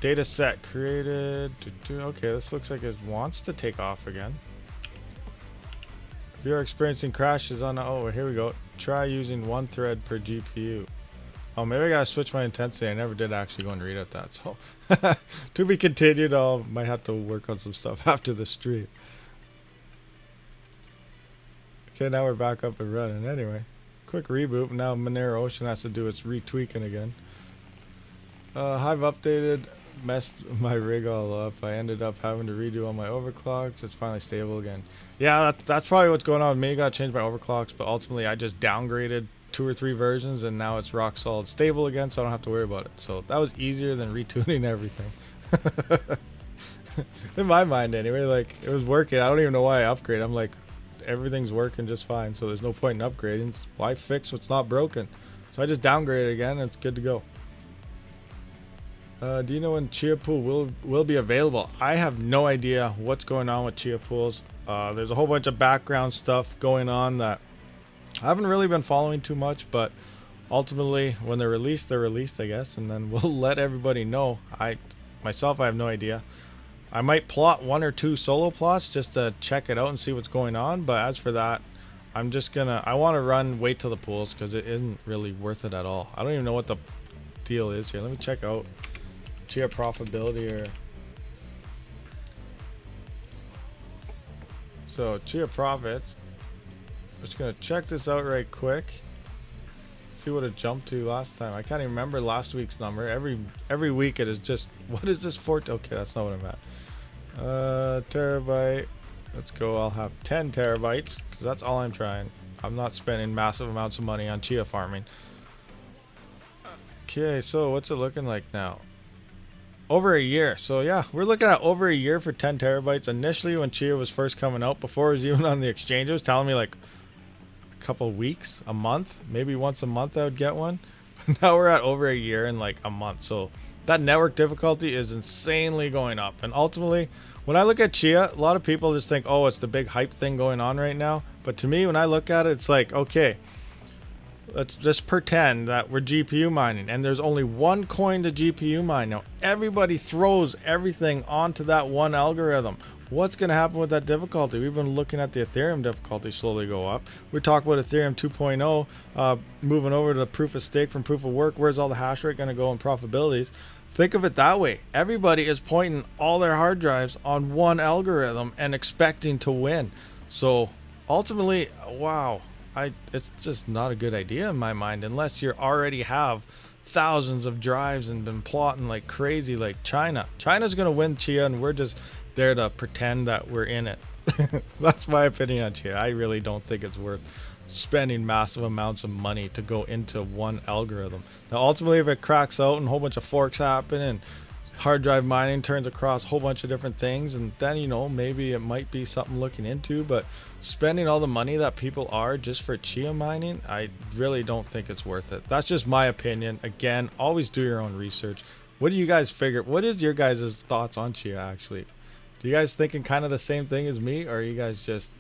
S1: data set created. Okay, this looks like it wants to take off again. If you're experiencing crashes on, oh, here we go. Try using 1 thread per GPU. Oh, maybe I gotta switch my intensity. I never did actually go and read at that. So to be continued. I might have to work on some stuff after the stream. Okay, now we're back up and running. Anyway, quick reboot. Now Monero Ocean has to do its retweaking again. I've updated, messed my rig all up. I ended up having to redo all my overclocks. It's finally stable again. Yeah, that's probably what's going on with me. I gotta change my overclocks, but ultimately I just downgraded 2 or 3 versions and now it's rock solid stable again, so I don't have to worry about it. So that was easier than retuning everything. In my mind anyway, like it was working. I don't even know why I upgraded. I'm like, everything's working just fine, so there's no point in upgrading. Why fix what's not broken? So I just downgraded again and it's good to go. Do you know when Chia pool will be available? I have no idea what's going on with Chia pools. There's a whole bunch of background stuff going on that I haven't really been following too much, but ultimately when they're released, I guess, and then we'll let everybody know. Myself, I have no idea. I might plot 1 or 2 solo plots just to check it out and see what's going on, but as for that, I'm just gonna, I want to wait till the pools because it isn't really worth it at all. I don't even know what the deal is here. Let me check out Chia profitability or so Chia profits. Just gonna check this out right quick. See what it jumped to last time. I can't even remember last week's number. Every week it is just, what is this for? Okay, that's not what I'm at. Terabyte. Let's go. I'll have 10 terabytes because that's all I'm trying. I'm not spending massive amounts of money on Chia farming. Okay, so what's it looking like now? Over a year. So yeah, we're looking at over a year for 10 terabytes. Initially when Chia was first coming out, before it was even on the exchange, it was telling me like a couple weeks, a month, maybe once a month I would get one. But now we're at over a year and like a month. So that network difficulty is insanely going up. And ultimately, when I look at Chia, a lot of people just think, oh, it's the big hype thing going on right now. But to me, when I look at it, it's like, okay, let's just pretend that we're GPU mining and there's only one coin to GPU mine. Now everybody throws everything onto that one algorithm. What's going to happen with that difficulty? We've been looking at the Ethereum difficulty slowly go up. We're talking about Ethereum 2.0 moving over to proof of stake from proof of work. Where's all the hash rate going to go in profitabilities? Think of it that way. Everybody is pointing all their hard drives on one algorithm and expecting to win. So ultimately, wow. It's just not a good idea in my mind unless you already have thousands of drives and been plotting like crazy like China. China's going to win Chia and we're just there to pretend that we're in it. That's my opinion on Chia. I really don't think it's worth spending massive amounts of money to go into one algorithm. Now ultimately if it cracks out and a whole bunch of forks happen and hard drive mining turns across a whole bunch of different things, and then, you know, maybe it might be something looking into, but spending all the money that people are just for Chia mining, I really don't think it's worth it. That's just my opinion. Again, always do your own research. What do you guys figure? What is your guys' thoughts on Chia actually? Do you guys thinking kind of the same thing as me, or are you guys just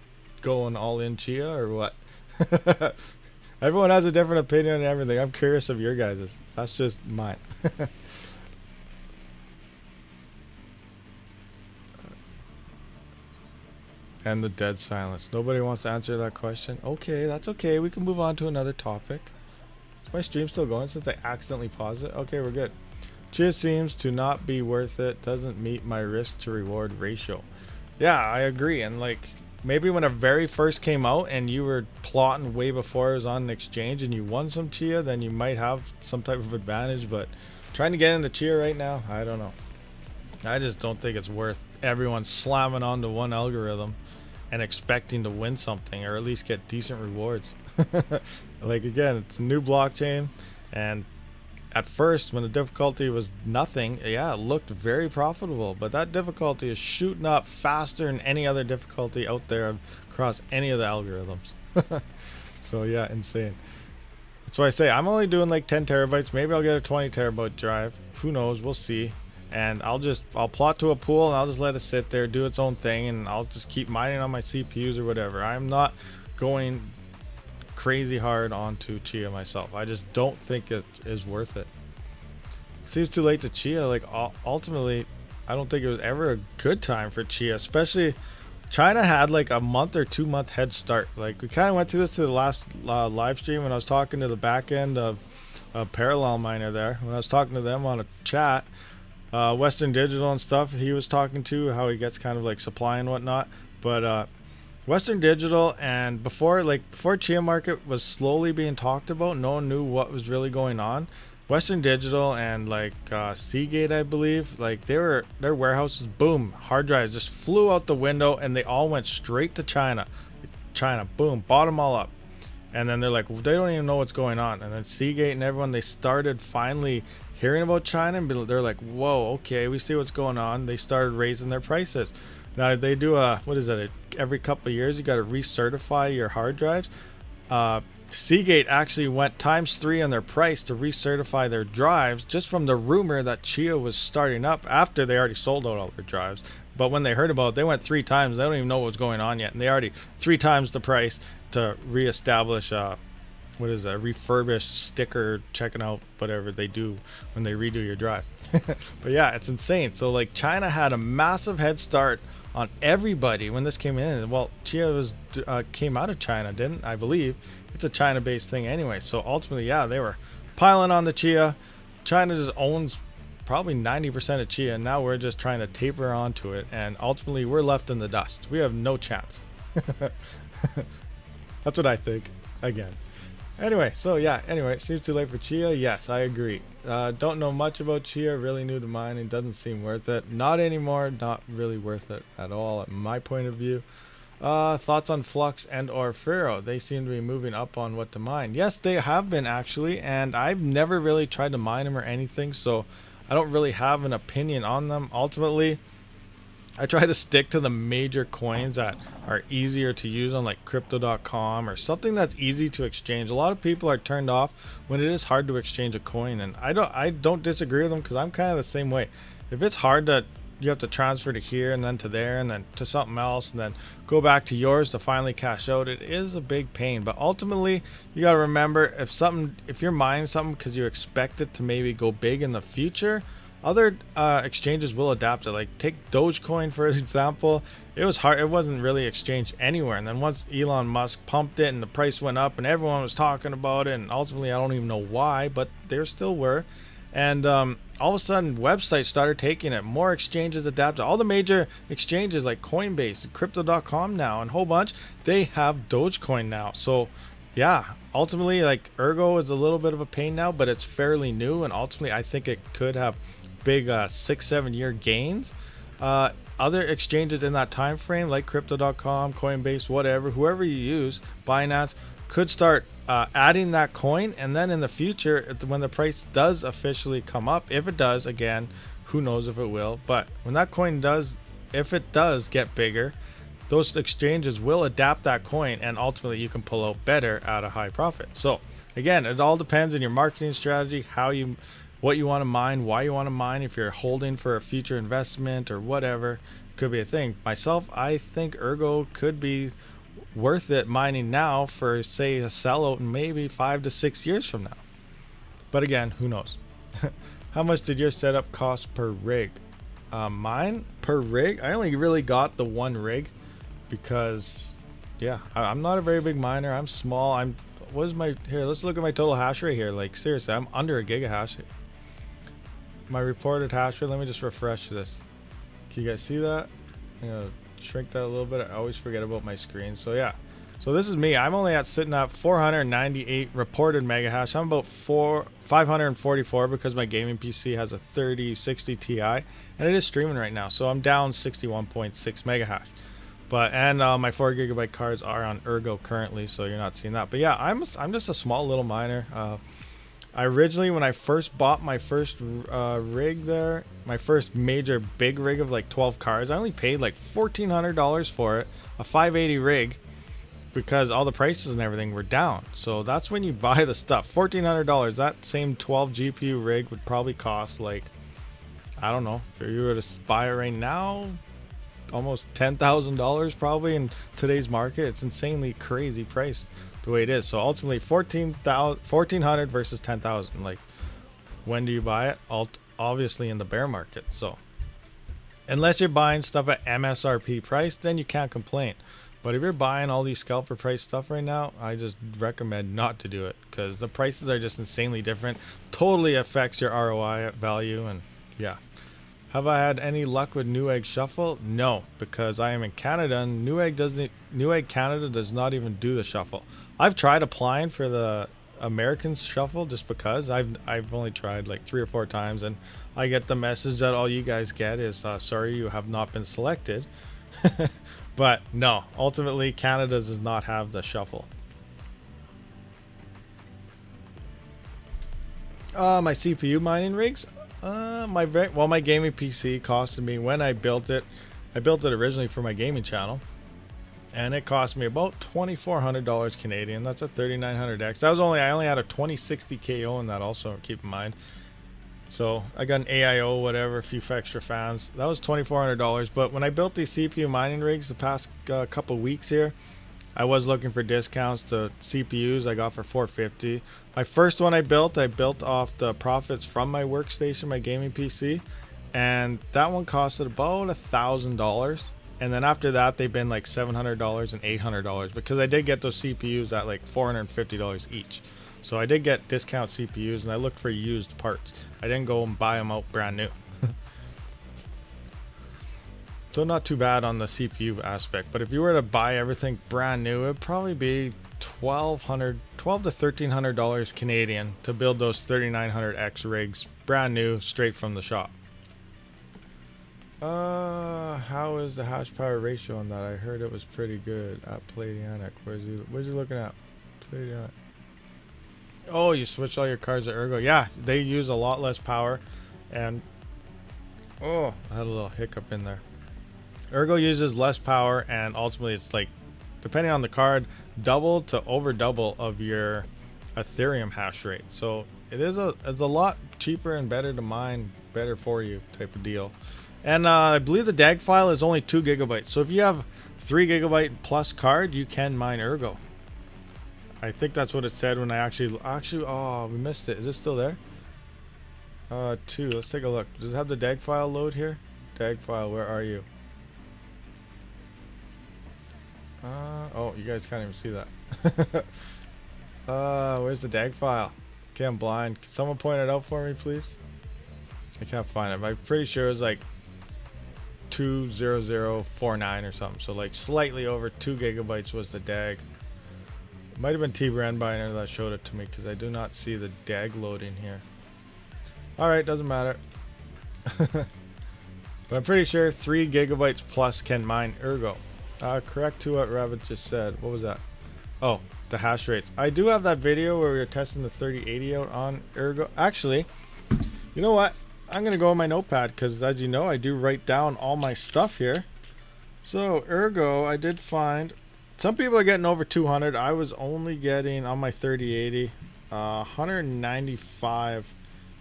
S1: going all in Chia or what? Everyone has a different opinion on everything. I'm curious of your guys'. That's just mine. And the dead silence. Nobody wants to answer that question. Okay, that's okay. We can move on to another topic. Is my stream still going since I accidentally paused it? Okay, we're good. Chia seems to not be worth it. Doesn't meet my risk to reward ratio. Yeah, I agree. And like maybe when it very first came out and you were plotting way before it was on an exchange and you won some Chia, then you might have some type of advantage. But trying to get into Chia right now, I don't know. I just don't think it's worth everyone slamming onto one algorithm and expecting to win something or at least get decent rewards. Like again, it's a new blockchain and at first, when the difficulty was nothing, yeah, it looked very profitable. But that difficulty is shooting up faster than any other difficulty out there across any of the algorithms. So yeah, insane. That's why I say I'm only doing like 10 terabytes. Maybe I'll get a 20 terabyte drive. Who knows? We'll see. And I'll plot to a pool and I'll just let it sit there, do its own thing, and I'll just keep mining on my CPUs or whatever. I'm not going crazy hard onto Chia myself. I just don't think it is worth it. Seems too late to Chia. Like ultimately, I don't think it was ever a good time for Chia, especially China had like a month or 2 month head start. Like we kind of went through this to the last live stream when I was talking to the back end of Parallelminer there. When I was talking to them on a chat, Western Digital and stuff, he was talking to how he gets kind of like supply and whatnot. But Western Digital, and before Chia market was slowly being talked about, no one knew what was really going on. Western Digital and like Seagate, I believe, like their warehouses, boom, hard drives just flew out the window and they all went straight to China, boom, bought them all up. And then they're like, well, they don't even know what's going on. And then Seagate and everyone, they started finally hearing about China and they're like, whoa, okay, we see what's going on. They started raising their prices. Now they do every couple of years you got to recertify your hard drives. Seagate actually went ×3 on their price to recertify their drives just from the rumor that Chia was starting up after they already sold out all their drives. But when they heard about it, they went 3 times. They don't even know what was going on yet, and they already 3 times the price to reestablish refurbished sticker, checking out whatever they do when they redo your drive. But yeah, it's insane. So like China had a massive head start on everybody when this came in. Well, Chia came out of China, didn't I believe? It's a China-based thing anyway. So ultimately, yeah, they were piling on the Chia. China just owns probably 90% of Chia. Now we're just trying to taper onto it, and ultimately we're left in the dust. We have no chance. That's what I think. Again. Anyway, so yeah, it seems too late for Chia. Yes, I agree. Don't know much about Chia, really new to mining, doesn't seem worth it. Not anymore, not really worth it at all at my point of view. Thoughts on Flux and or Faro? They seem to be moving up on what to mine. Yes, they have been actually, and I've never really tried to mine them or anything, so I don't really have an opinion on them. Ultimately, I try to stick to the major coins that are easier to use on like crypto.com or something that's easy to exchange. A lot of people are turned off when it is hard to exchange a coin, and I don't disagree with them because I'm kind of the same way. If it's hard to, you have to transfer to here and then to there and then to something else and then go back to yours to finally cash out, it is a big pain. But ultimately, you got to remember, if you're mining something because you expect it to maybe go big in the future, other exchanges will adapt it. Like take Dogecoin for example. It was hard. It wasn't really exchanged anywhere. And then once Elon Musk pumped it and the price went up and everyone was talking about it, and ultimately I don't even know why, but there still were. And all of a sudden websites started taking it. More exchanges adapted. All the major exchanges like Coinbase, crypto.com now, and a whole bunch, they have Dogecoin now. So yeah, ultimately like Ergo is a little bit of a pain now, but it's fairly new, and ultimately I think it could have big 6-7 year gains. Other exchanges in that time frame like crypto.com, Coinbase, whatever, whoever you use, Binance, could start adding that coin, and then in the future when the price does officially come up, if it does, again, who knows if it will, but when that coin does, if it does get bigger, those exchanges will adapt that coin, and ultimately you can pull out better at a high profit. So again, it all depends on your marketing strategy, what you want to mine, why you want to mine, if you're holding for a future investment or whatever, could be a thing. Myself, I think Ergo could be worth it mining now for say a sellout in maybe 5 to 6 years from now. But again, who knows? How much did your setup cost per rig? Mine per rig, I only really got the one rig because yeah, I'm not a very big miner. I'm small. Here, let's look at my total hash rate here. Like seriously, I'm under a gigahash. My reported hash rate, let me just refresh this. Can you guys see that? I'm gonna shrink that a little bit. I always forget about my screen. So yeah, so this is me. I'm only sitting at 498 reported mega hash. I'm about 544 because my gaming PC has a 3060 Ti and it is streaming right now, so I'm down 61.6 mega hash. And my 4 gigabyte cards are on Ergo currently, so you're not seeing that. But yeah, I'm just a small little miner. I originally, when I first bought my first rig there, my first major big rig of like 12 cars, I only paid like $1,400 for it, a 580 rig, because all the prices and everything were down. So that's when you buy the stuff. $1,400. That same 12 GPU rig would probably cost like, I don't know, if you were to buy it right now, almost $10,000 probably in today's market. It's insanely crazy priced the way it is. So ultimately 1400 versus 10,000. Like, when do you buy it? Obviously in the bear market. So unless you're buying stuff at MSRP price, then you can't complain. But if you're buying all these scalper price stuff right now, I just recommend not to do it, because the prices are just insanely different. Totally affects your ROI value. And yeah. Have I had any luck with Newegg Shuffle? No, because I am in Canada and Newegg Canada does not even do the shuffle. I've tried applying for the American Shuffle just because I've only tried like 3 or 4 times, and I get the message that all you guys get is sorry, you have not been selected. But no, ultimately Canada does not have the shuffle. My CPU mining rigs. My gaming PC costed me, when I built it originally for my gaming channel, and it cost me about $2,400 Canadian. That's a 3900X. I only had a 2060 KO in that also, keep in mind. So I got an AIO, whatever, a few extra fans. That was $2,400. But when I built these CPU mining rigs the past couple weeks here, I was looking for discounts to CPUs. I got for $450. My first one I built off the profits from my workstation, my gaming PC, and that one costed about $1,000. And then after that, they've been like $700 and $800, because I did get those CPUs at like $450 each. So I did get discount CPUs, and I looked for used parts. I didn't go and buy them out brand new. So not too bad on the CPU aspect. But if you were to buy everything brand new, it would probably be $1,200 to $1,300 Canadian to build those 3900X rigs brand new, straight from the shop. How is the hash power ratio on that? I heard it was pretty good at Palladianic. Where's you looking at? Palladianic. Oh, you switch all your cards to Ergo. Yeah, they use a lot less power. And oh, I had a little hiccup in there. Ergo uses less power, and ultimately it's like, depending on the card, double to over double of your Ethereum hash rate. So it's a lot cheaper and better to mine, better for you type of deal. And I believe the DAG file is only 2 gigabytes. So if you have 3 gigabyte plus card, you can mine Ergo. I think that's what it said when I actually, oh, we missed it. Is it still there? 2. Let's take a look. Does it have the DAG file load here? DAG file, where are you? Oh, you guys can't even see that. Where's the DAG file? Okay, I'm blind. Can someone point it out for me, please? I can't find it, but I'm pretty sure it was like 20049 or something. So like slightly over 2 gigabytes was the DAG. Might have been T-Brandbiner that showed it to me, because I do not see the DAG loading here. Alright, doesn't matter. But I'm pretty sure 3 gigabytes plus can mine Ergo. Correct to what Rabid just said. What was that? Oh, the hash rates. I do have that video where we were testing the 3080 out on Ergo. Actually, you know what? I'm going to go on my notepad, because as you know, I do write down all my stuff here. So Ergo, I did find... Some people are getting over 200. I was only getting on my 3080 195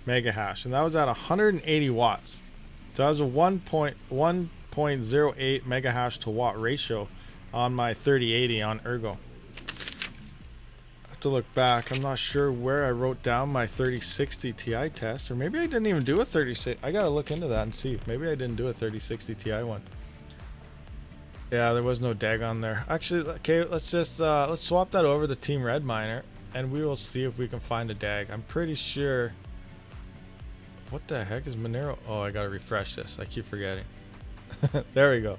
S1: mega hash, and that was at 180 watts. So that was a 1.08 mega hash to watt ratio on my 3080 on Ergo. I have to look back. I'm not sure where I wrote down my 3060 Ti test, or maybe I didn't even do a 36. I gotta look into that and see. Maybe I didn't do a 3060 Ti one. Yeah, there was no DAG on there. Actually, okay, let's just let's swap that over to Team Red Miner, and we will see if we can find a DAG. I'm pretty sure. What the heck is Monero? Oh, I gotta refresh this. I keep forgetting. There we go.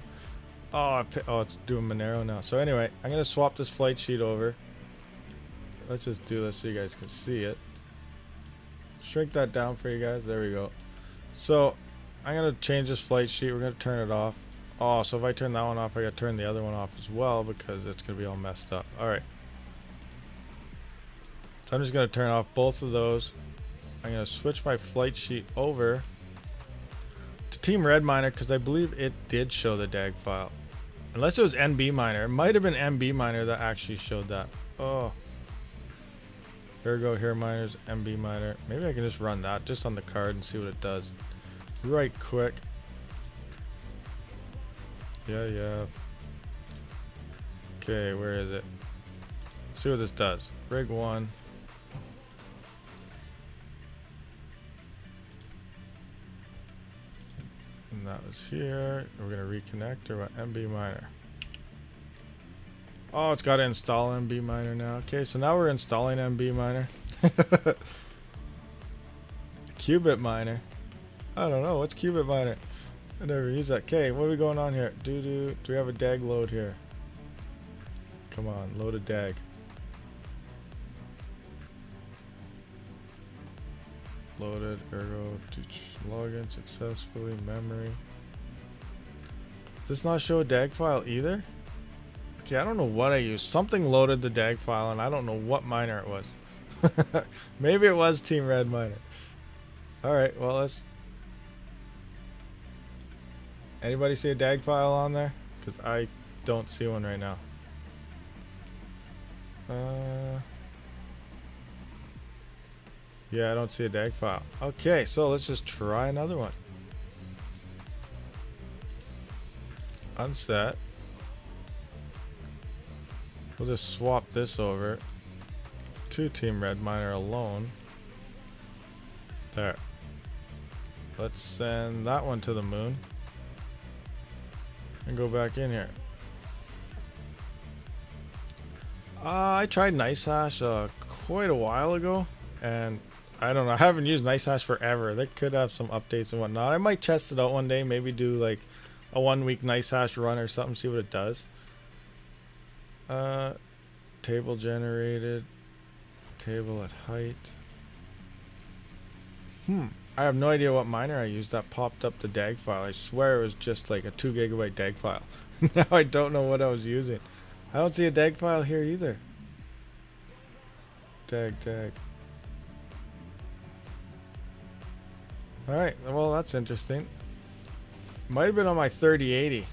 S1: Oh, it's doing Monero now. So anyway, I'm gonna swap this flight sheet over. Let's just do this so you guys can see it. Shrink that down for you guys. There we go. So I'm gonna change this flight sheet. We're gonna turn it off. Oh, so if I turn that one off, I gotta turn the other one off as well, because it's gonna be all messed up. Alright. So I'm just gonna turn off both of those. I'm going to switch my flight sheet over to Team Red Miner because I believe it did show the DAG file. Unless it was NB Miner. It might have been NB Miner that actually showed that. Oh. Here we go, here miners, NB Miner. Maybe I can just run that just on the card and see what it does. Right quick. Yeah. Okay, where is it? See what this does. Rig 1. And that was here. We're going to reconnect or what? NB Miner. Oh, it's got to install NB Miner now. Okay, so now we're installing NB Miner. Qubit Miner. I don't know. What's Qubit Miner? I never use that. Okay, what are we going on here? Do we have a DAG load here? Come on, load a DAG. Loaded, ergo, login successfully, memory. Does this not show a DAG file either? Okay, I don't know what I used. Something loaded the DAG file and I don't know what miner it was. Maybe it was Team Red Miner. Alright, well let's... Anybody see a DAG file on there? Because I don't see one right now. Yeah, I don't see a DAG file. Okay, so let's just try another one. Unset. We'll just swap this over to Team Red Miner alone. There. Let's send that one to the moon. And go back in here. I tried NiceHash quite a while ago. And I don't know. I haven't used NiceHash forever. They could have some updates and whatnot. I might test it out one day. Maybe do like a 1 week NiceHash run or something. See what it does. Table generated. Table at height. I have no idea what miner I used that popped up the DAG file. I swear it was just like a 2 GB DAG file. Now I don't know what I was using. I don't see a DAG file here either. DAG. Alright, well that's interesting. Might have been on my 3080.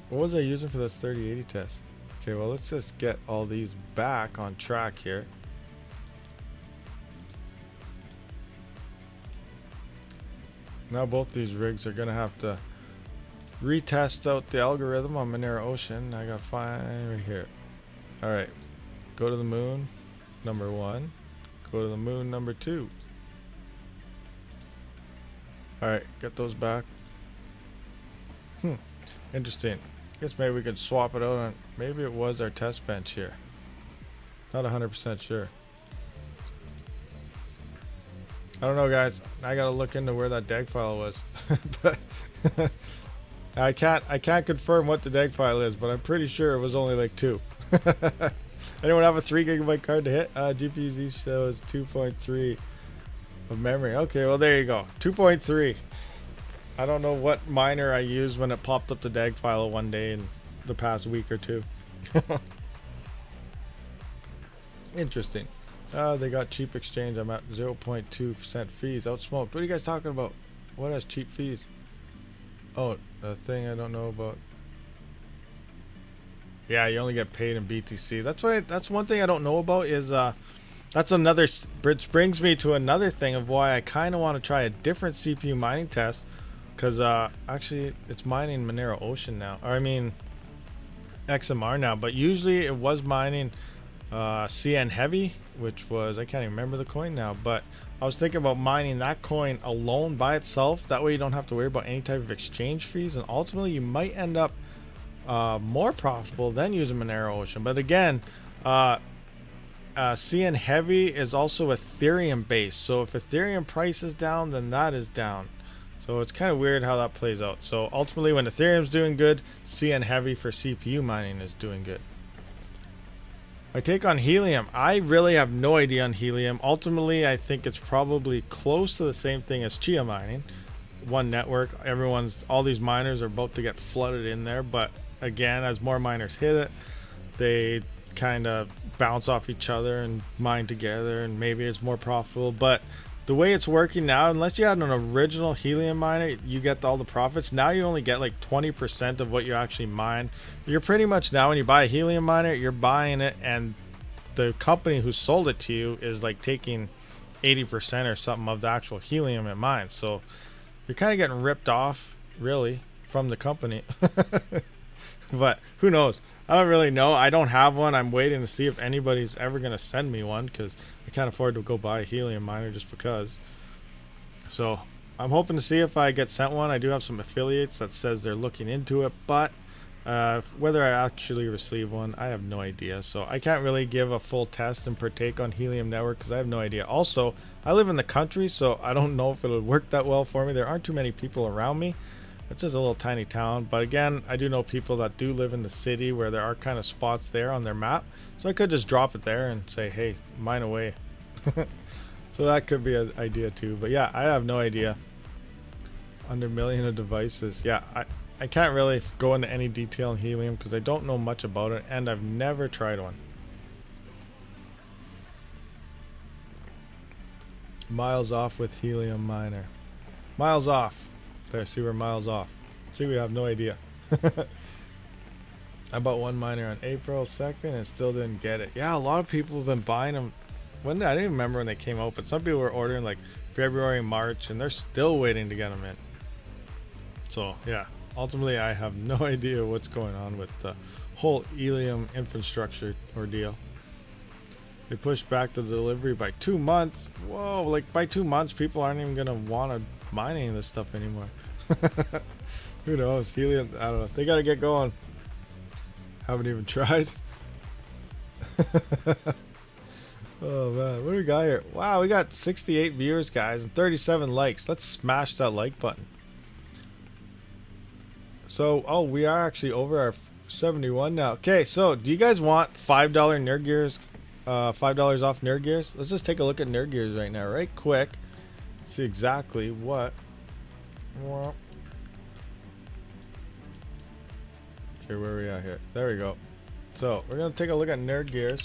S1: What was I using for this 3080 test? Okay, well let's just get all these back on track here. Now both these rigs are gonna have to retest out the algorithm on Monero Ocean. I got 5 right here. Alright, go to the moon, number 1. Go to the moon, number 2. Alright, get those back. Interesting. Guess maybe we could swap it out on, maybe it was our test bench here. Not 100% sure. I don't know, guys. I gotta look into where that DAG file was. But I can't confirm what the DAG file is, but I'm pretty sure it was only like 2. Anyone have a 3 GB card to hit? GPU shows 2.3 of memory. Okay, well there you go. 2.3. I don't know what miner I used when it popped up the DAG file one day in the past week or 2. Interesting. They got cheap exchange. I'm at 0.2% fees. Outsmoked. What are you guys talking about? What has cheap fees? Oh, a thing I don't know about. Yeah, you only get paid in BTC. That's one thing I don't know about is that's another, which brings me to another thing of why I kind of want to try a different CPU mining test, because actually it's mining Monero Ocean now, or I mean XMR now, but usually it was mining CN Heavy, which was, I can't even remember the coin now, but I was thinking about mining that coin alone by itself. That way you don't have to worry about any type of exchange fees, and ultimately you might end up more profitable than using Monero Ocean. But again, CN Heavy is also Ethereum based, so if Ethereum price is down, then that is down. So it's kind of weird how that plays out. So ultimately when Ethereum's doing good, CN Heavy for CPU mining is doing good. My take on Helium, I really have no idea on Helium. Ultimately, I think it's probably close to the same thing as Chia mining. One network, all these miners are about to get flooded in there, but again, as more miners hit it, they kind of bounce off each other and mine together, and maybe it's more profitable. But the way it's working now, unless you had an original helium miner, you get all the profits. Now you only get like 20% of what you actually mine. You're pretty much, now when you buy a helium miner, you're buying it, and the company who sold it to you is like taking 80% or something of the actual helium it mines. So you're kind of getting ripped off, really, from the company. But who knows? I don't really know. I don't have one. I'm waiting to see if anybody's ever going to send me one, because I can't afford to go buy a helium miner just because. So I'm hoping to see if I get sent one. I do have some affiliates that says they're looking into it, but whether I actually receive one, I have no idea. So I can't really give a full test and partake on Helium Network because I have no idea. Also, I live in the country, so I don't know if it'll work that well for me. There aren't too many people around me. It's just a little tiny town. But again, I do know people that do live in the city where there are kind of spots there on their map. So I could just drop it there and say, hey, mine away. So that could be an idea too. But yeah, I have no idea. Under million of devices. Yeah, I can't really go into any detail on Helium because I don't know much about it, and I've never tried one. Miles off with Helium Miner. Miles off. There, see, we're miles off. See, we have no idea. I bought one miner on April 2nd and still didn't get it. Yeah, a lot of people have been buying them. I didn't even remember when they came out, but some people were ordering like February, March, and they're still waiting to get them in. So, yeah. Ultimately, I have no idea what's going on with the whole Helium infrastructure ordeal. They pushed back the delivery by 2 months. Whoa, like by 2 months, people aren't even going to want to mine any of this stuff anymore. Who knows? Helium, I don't know. They got to get going. Haven't even tried. Oh, man. What do we got here? Wow, we got 68 viewers, guys, and 37 likes. Let's smash that like button. So, oh, we are actually over our 71 now. Okay, so do you guys want $5 Nerd Gears, $5 off Nerd Gears? Let's just take a look at Nerd Gears right now, right quick. See exactly what. Okay, where are we at here? There we go. So, we're going to take a look at Nerd Gears.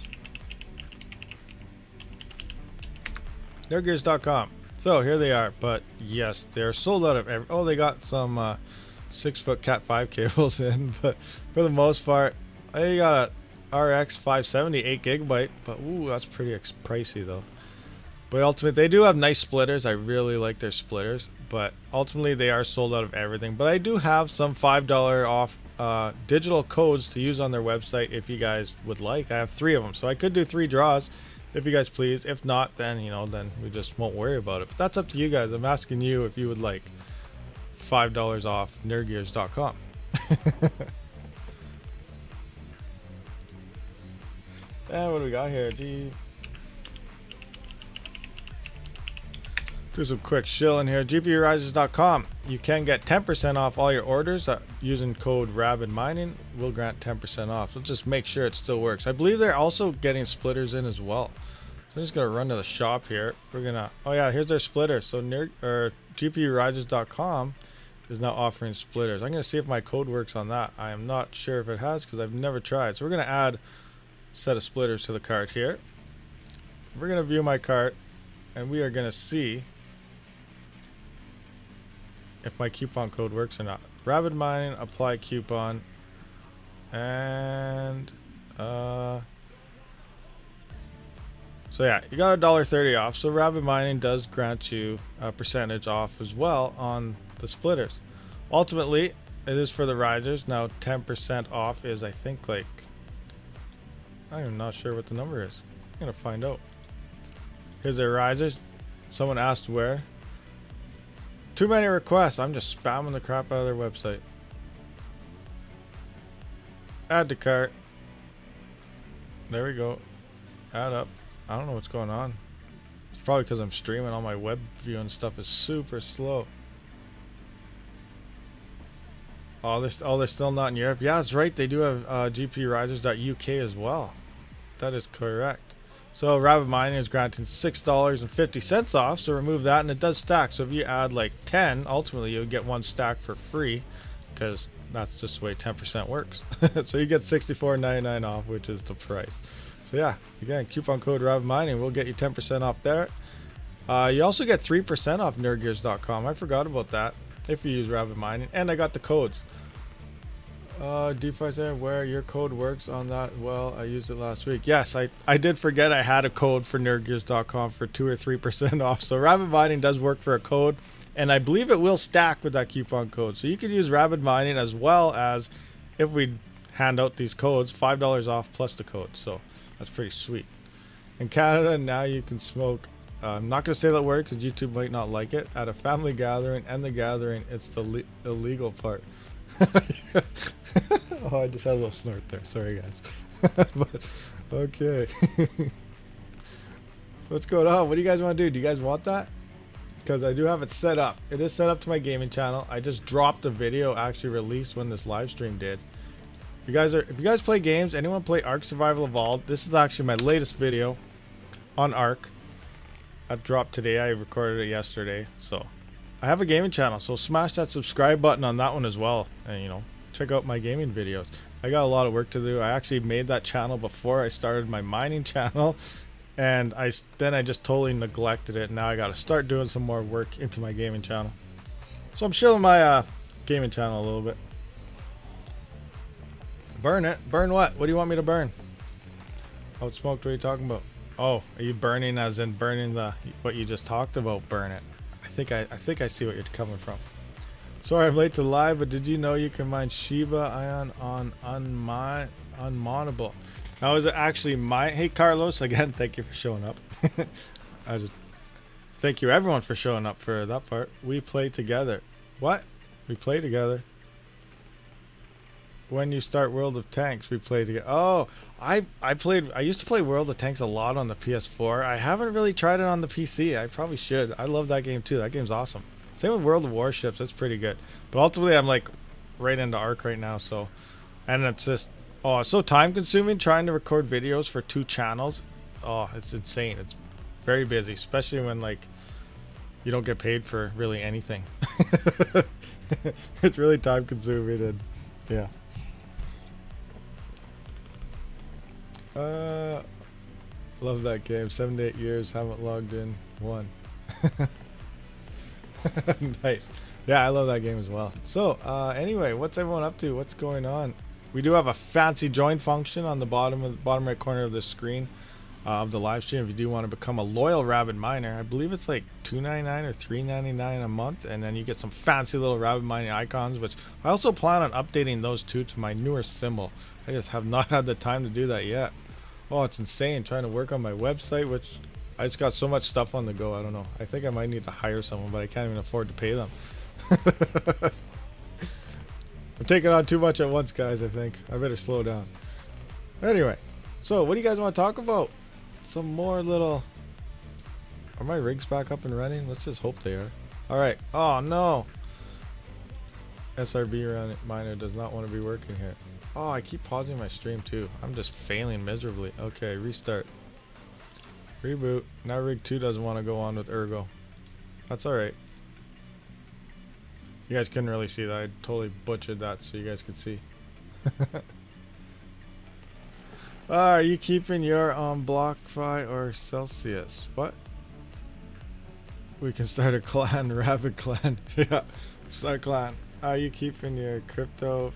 S1: Nerdgears.com. So, here they are. But, yes, they're sold out of oh, they got some 6-foot Cat 5 cables in, but for the most part, I got a RX 570 8GB, but ooh, that's pretty pricey though. But ultimately, they do have nice splitters. I really like their splitters, but ultimately they are sold out of everything. But I do have some $5 off digital codes to use on their website if you guys would like. I have 3 of them, so I could do 3 draws if you guys please. If not, then then we just won't worry about it. But that's up to you guys. I'm asking you if you would like $5 off nerdgears.com. And what do we got here? Do some quick shilling here. gpurisers.com. You can get 10% off all your orders using code Rabid Mining. We'll grant 10% off. So just make sure it still works. I believe they're also getting splitters in as well. So I'm just gonna run to the shop here. We're gonna. Oh yeah, here's their splitter. So gpurisers.com is now offering splitters. I'm gonna see if my code works on that. I am not sure if it has because I've never tried. So we're gonna add a set of splitters to the cart here. We're gonna view my cart, and we are gonna see if my coupon code works or not. Rabid Mining, apply coupon, and so yeah, you got $1.30 off. So Rabid Mining does grant you a percentage off as well on the splitters. Ultimately, it is for the risers. Now 10% off is, I think, like, I'm not sure what the number is. I'm gonna find out. Here's their risers. Someone asked where. Too many requests. I'm just spamming the crap out of their website. Add to cart. There we go. Add up. I don't know what's going on. It's probably because I'm streaming. All my web viewing stuff is super slow. Oh, they're still not in Europe. Yeah, that's right. They do have gpurisers.uk as well. That is correct. So Rabid Mining is granting $6.50 off. So remove that, and it does stack. So if you add like 10, ultimately you'll get 1 stack for free. because that's just the way 10% works. So you get $64.99 off, which is the price. So yeah, again, coupon code Rabid Mining will get you 10% off there. You also get 3% off nerdgears.com. I forgot about that if you use Rabid Mining. And I got the codes. DeFi Center, where your code works on that. Well, I used it last week. Yes, I did forget I had a code for nerdgears.com for 2 or 3% off. So Rabid Mining does work for a code, and I believe it will stack with that coupon code. So you can use Rabid Mining as well as, if we hand out these codes, $5 off plus the code. So that's pretty sweet. In Canada, now you can smoke. I'm not going to say that word because YouTube might not like it. At a family gathering, and the gathering, it's the illegal part. Oh, I just had a little snort there. Sorry, guys. But okay. What's going on? What do you guys want to do? Do you guys want that? Because I do have it set up. It is set up to my gaming channel. I just dropped a video actually released when this live stream did. If you guys play games, anyone play Ark Survival Evolved? This is actually my latest video on Ark. I dropped today. I recorded it yesterday. So I have a gaming channel, so smash that subscribe button on that one as well, and you know, check out my gaming videos. I got a lot of work to do. I actually made that channel before I started my mining channel, and then I just totally neglected it. Now I got to start doing some more work into my gaming channel. So I'm showing my gaming channel a little bit. Burn it. Burn what? What do you want me to burn? Out smoked. What are you talking about? Oh, are you burning as in burning what you just talked about? Burn it. I think I see what you're coming from. Sorry I'm late to live, but did you know you can mine Shiba Ion on unminable? Now is it actually mine? Hey Carlos, again, thank you for showing up. Thank you everyone for showing up for that part. We play together. What? We play together. When you start World of Tanks, we play together. Oh, I used to play World of Tanks a lot on the PS4. I haven't really tried it on the PC. I probably should. I love that game too. That game's awesome. Same with World of Warships. That's pretty good. But ultimately, I'm like right into Ark right now. So, and it's just, oh, it's so time consuming trying to record videos for 2 channels. Oh, it's insane. It's very busy, especially when like you don't get paid for really anything. It's really time consuming, and yeah. Love that game. 7 to 8 years, haven't logged in one. Nice. Yeah, I love that game as well. So anyway, what's everyone up to? What's going on? We do have a fancy join function on the bottom right corner of the screen of the live stream. If you do want to become a loyal Rabid Miner, I believe it's like $2.99 or $3.99 a month, and then you get some fancy little Rabid Mining icons, which I also plan on updating those two to my newer symbol. I just have not had the time to do that yet. Oh, it's insane trying to work on my website, which I just got so much stuff on the go. I don't know. I think I might need to hire someone, but I can't even afford to pay them. I'm taking on too much at once, guys. I think I better slow down. Anyway, so what do you guys want to talk about? Some more little... Are my rigs back up and running? Let's just hope they are. Alright. Oh, no. SRB miner does not want to be working here. Oh, I keep pausing my stream too. I'm just failing miserably. Okay, restart. Reboot. Now rig 2 doesn't want to go on with Ergo. That's alright. You guys couldn't really see that. I totally butchered that so you guys could see. Are you keeping your BlockFi or Celsius? What? We can start a clan, Rabid clan. Yeah, start a clan. Are you keeping your crypto?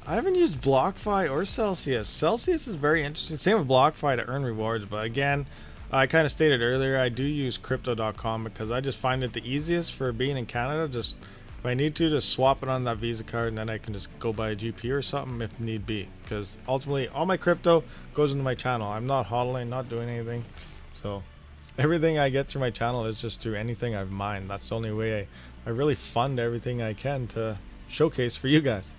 S1: I haven't used BlockFi or Celsius. Celsius is very interesting. Same with BlockFi to earn rewards, but again, I kind of stated earlier, I do use crypto.com because I just find it the easiest for being in Canada. Just if I need to, just swap it on that Visa card, and then I can just go buy a GPU or something if need be. Because ultimately, all my crypto goes into my channel. I'm not hodling, not doing anything. So everything I get through my channel is just through anything I've mined. That's the only way I really fund everything I can to showcase for you guys.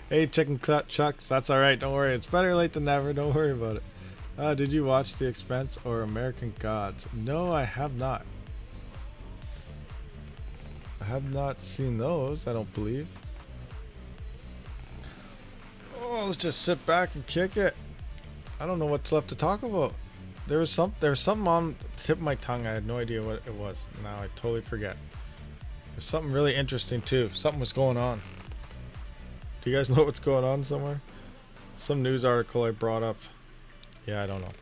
S1: Hey, chicken chucks. That's all right. Don't worry. It's better late than never. Don't worry about it. Did you watch The Expanse or American Gods? No, I have not. I have not seen those, I don't believe. Oh, let's just sit back and kick it. I don't know what's left to talk about. there was something on the tip of my tongue. I had no idea what it was. Now I totally forget. There's something really interesting too. Something was going on. Do you guys know what's going on somewhere? Some news article I brought up. Yeah, I don't know.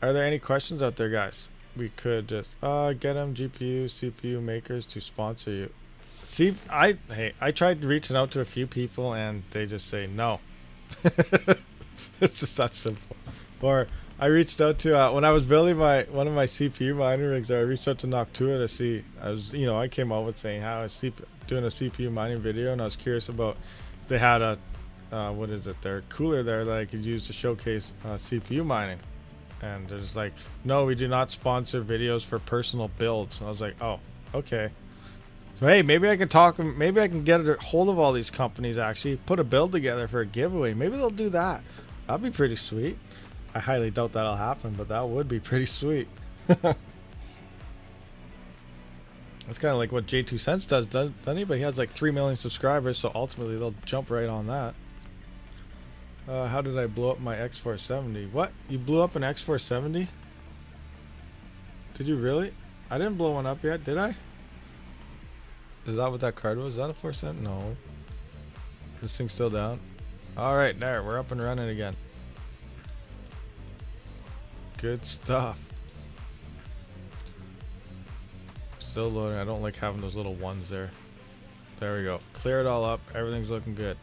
S1: Are there any questions out there, guys? We could just get them GPU, CPU makers to sponsor you. See, I tried reaching out to a few people and they just say no. It's just that simple. Or I reached out to when I was building one of my CPU mining rigs. I reached out to Noctua to see. I came out with saying how I was doing a CPU mining video, and I was curious about if they had a their cooler there that I could use to showcase CPU mining. And they're just like, no, we do not sponsor videos for personal builds. And I was like, oh, okay. So hey, maybe I can get a hold of all these companies, actually put a build together for a giveaway. Maybe they'll do that. That'd be pretty sweet. I highly doubt that'll happen, but that would be pretty sweet. That's kind of like what J2Cents does, doesn't he? But he has like 3 million subscribers, so ultimately they'll jump right on that. How did I blow up my X470? What? You blew up an X470? Did you really? I didn't blow one up yet, did I? Is that what that card was? Is that a 470? No. This thing's still down. Alright, there. We're up and running again. Good stuff. Still loading. I don't like having those little ones there. There we go. Clear it all up. Everything's looking good.